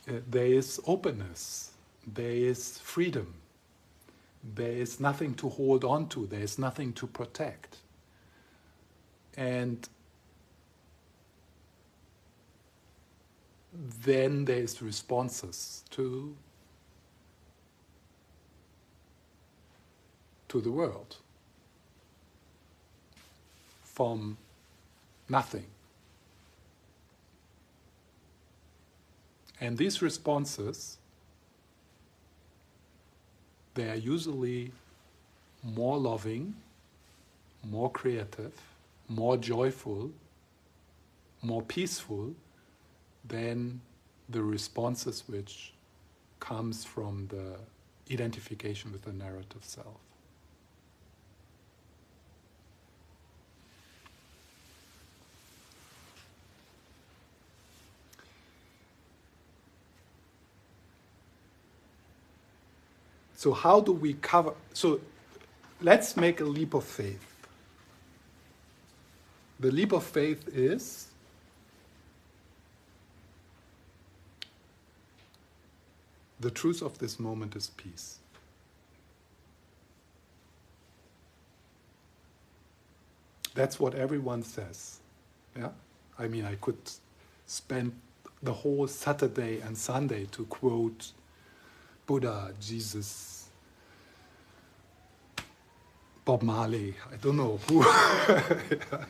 there is openness, there is freedom, there is nothing to hold on to, there is nothing to protect. And then there is responses to the world from nothing. And these responses, they are usually more loving, more creative, more joyful, more peaceful than the responses which comes from the identification with the narrative self. So how do we cover? So let's make a leap of faith. The leap of faith is the truth of this moment is peace. That's what everyone says. Yeah? I mean, I could spend the whole Saturday and Sunday to quote Buddha, Jesus, Bob Marley, I don't know who. Yeah.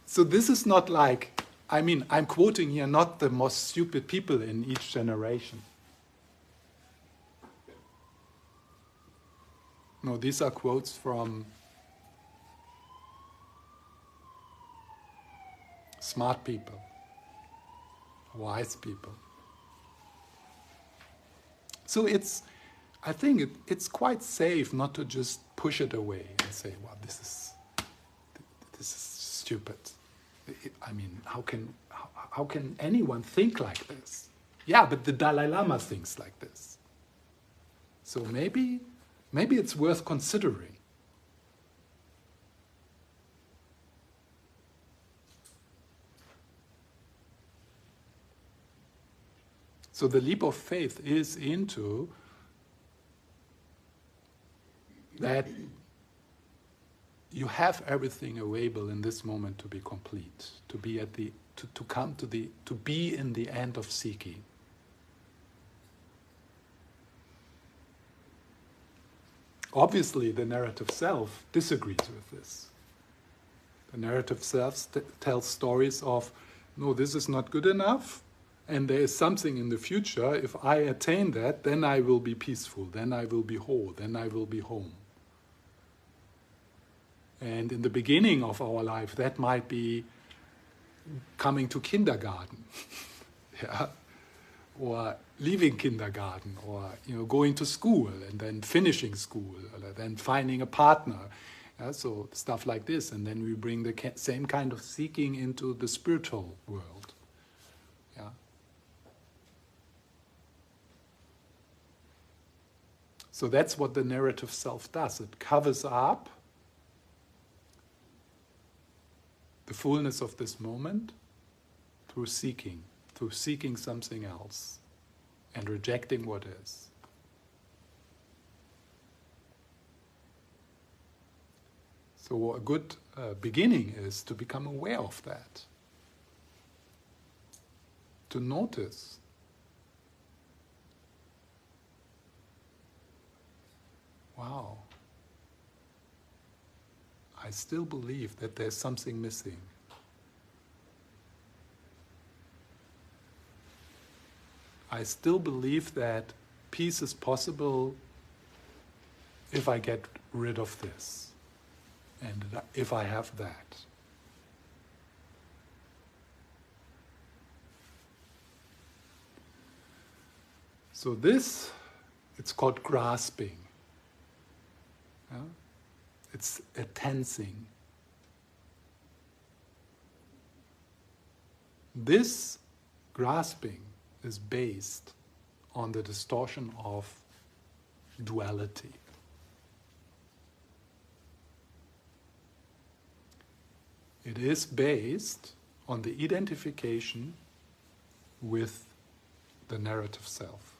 So this is not like, I mean, I'm quoting here not the most stupid people in each generation. No, these are quotes from smart people, wise people. So I think it's quite safe not to just push it away and say, well, this is stupid. I mean, how can anyone think like this? Yeah, but the Dalai Lama thinks like this. So maybe it's worth considering. So the leap of faith is into that you have everything available in this moment to be complete, to be to be in the end of seeking. Obviously, the narrative self disagrees with this. The narrative self tells stories of, no, this is not good enough, and there is something in the future. If I attain that, then I will be peaceful, then I will be whole, then I will be home. And in the beginning of our life, that might be coming to kindergarten, yeah, or leaving kindergarten, or going to school and then finishing school, or then finding a partner. Yeah, so stuff like this, and then we bring the same kind of seeking into the spiritual world. Yeah. So that's what the narrative self does. It covers up the fullness of this moment through seeking something else and rejecting what is. So a good beginning is to become aware of that, to notice. Wow, I still believe that there's something missing. I still believe that peace is possible if I get rid of this, and if I have that. So this, it's called grasping. Yeah? It's a tensing. This grasping is based on the distortion of duality. It is based on the identification with the narrative self.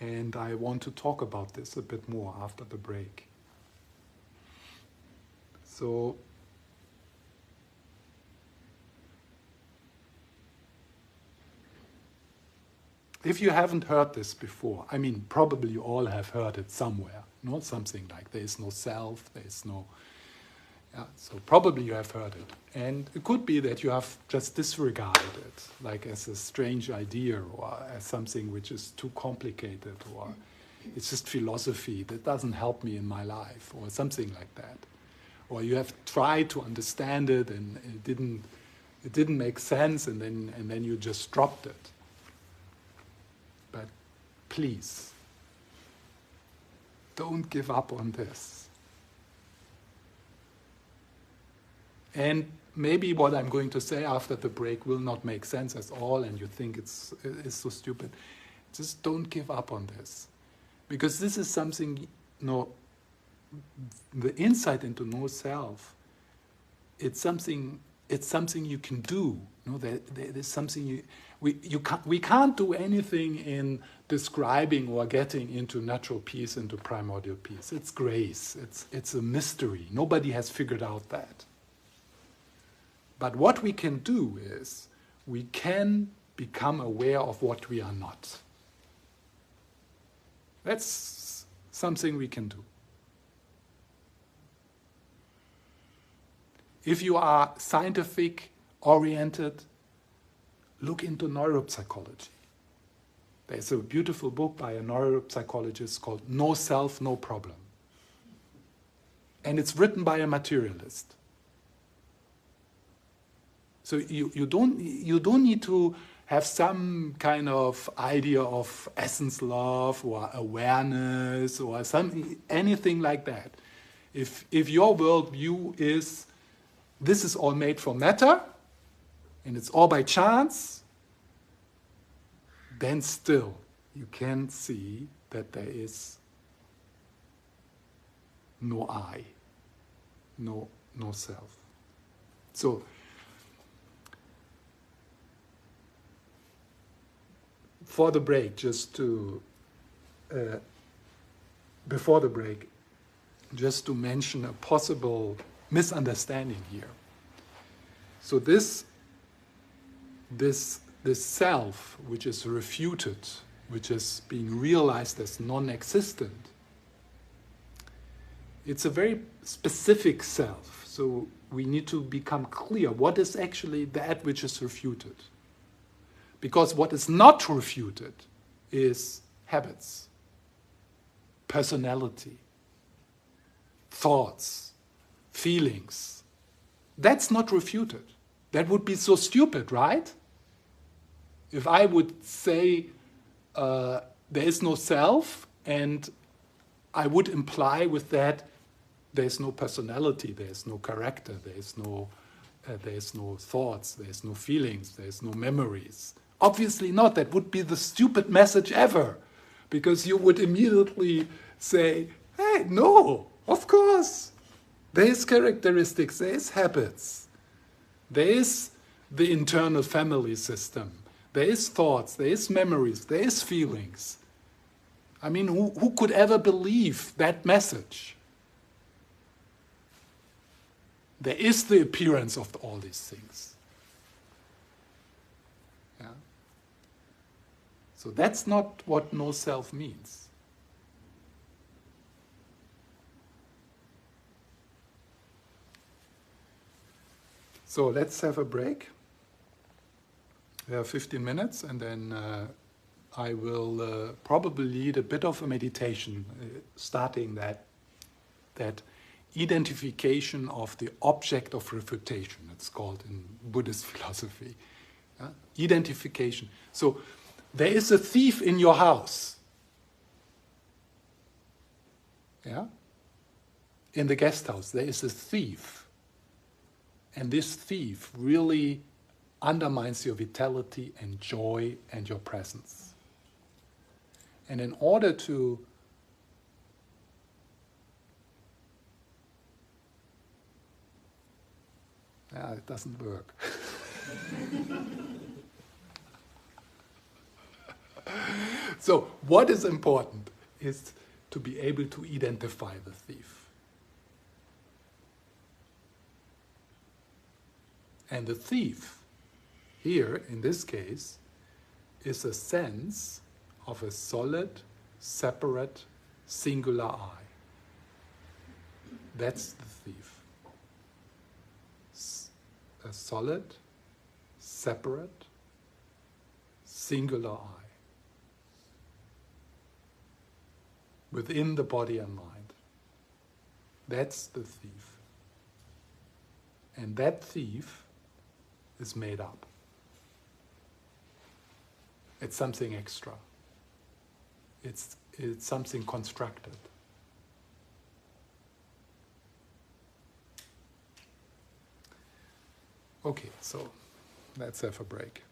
And I want to talk about this a bit more after the break. So, if you haven't heard this before, I mean, probably you all have heard it somewhere, not something like there is no self, there is no... Yeah, so probably you have heard it. And it could be that you have just disregarded it, like as a strange idea or as something which is too complicated, or it's just philosophy that doesn't help me in my life, or something like that. Or you have tried to understand it and it didn't make sense, and then you just dropped it. But please, don't give up on this. And maybe what I'm going to say after the break will not make sense at all, and you think it's so stupid. Just don't give up on this. Because this is something, the insight into no self, it's something you can do. There's something we can't do anything in describing or getting into natural peace, into primordial peace. It's grace. It's a mystery. Nobody has figured out that. But what we can do is we can become aware of what we are not. That's something we can do. If you are scientific oriented, look into neuropsychology. There's a beautiful book by a neuropsychologist called No Self, No Problem. And it's written by a materialist. So you don't need to have some kind of idea of essence love or awareness or anything like that. If your worldview is this is all made from matter and it's all by chance, then still you can see that there is no I, no self. So for the break, before the break, just to mention a possible misunderstanding here. So this self, which is refuted, which is being realized as non-existent, it's a very specific self. So we need to become clear what is actually that which is refuted. Because what is not refuted is habits, personality, thoughts, feelings. That's not refuted. That would be so stupid, right? If I would say there is no self, and I would imply with that there is no personality, there is no character, there is no thoughts, there is no feelings, there is no memories. Obviously not. That would be the stupid message ever, because you would immediately say, hey, no, of course. There is characteristics, there is habits, there is the internal family system, there is thoughts, there is memories, there is feelings. I mean, who could ever believe that message? There is the appearance of all these things. Yeah? So that's not what no self means. So let's have a break. We have 15 minutes, and then I will probably lead a bit of a meditation, starting that identification of the object of refutation, it's called in Buddhist philosophy. Identification. So there is a thief in your house. Yeah? In the guest house, there is a thief. And this thief really undermines your vitality and joy and your presence. And in order to it doesn't work. So what is important is to be able to identify the thief. And the thief, here in this case, is a sense of a solid, separate, singular I. That's the thief. A solid, separate, singular I. Within the body and mind. That's the thief. And that thief is made up. It's something extra. It's something constructed. Okay, so let's have a break.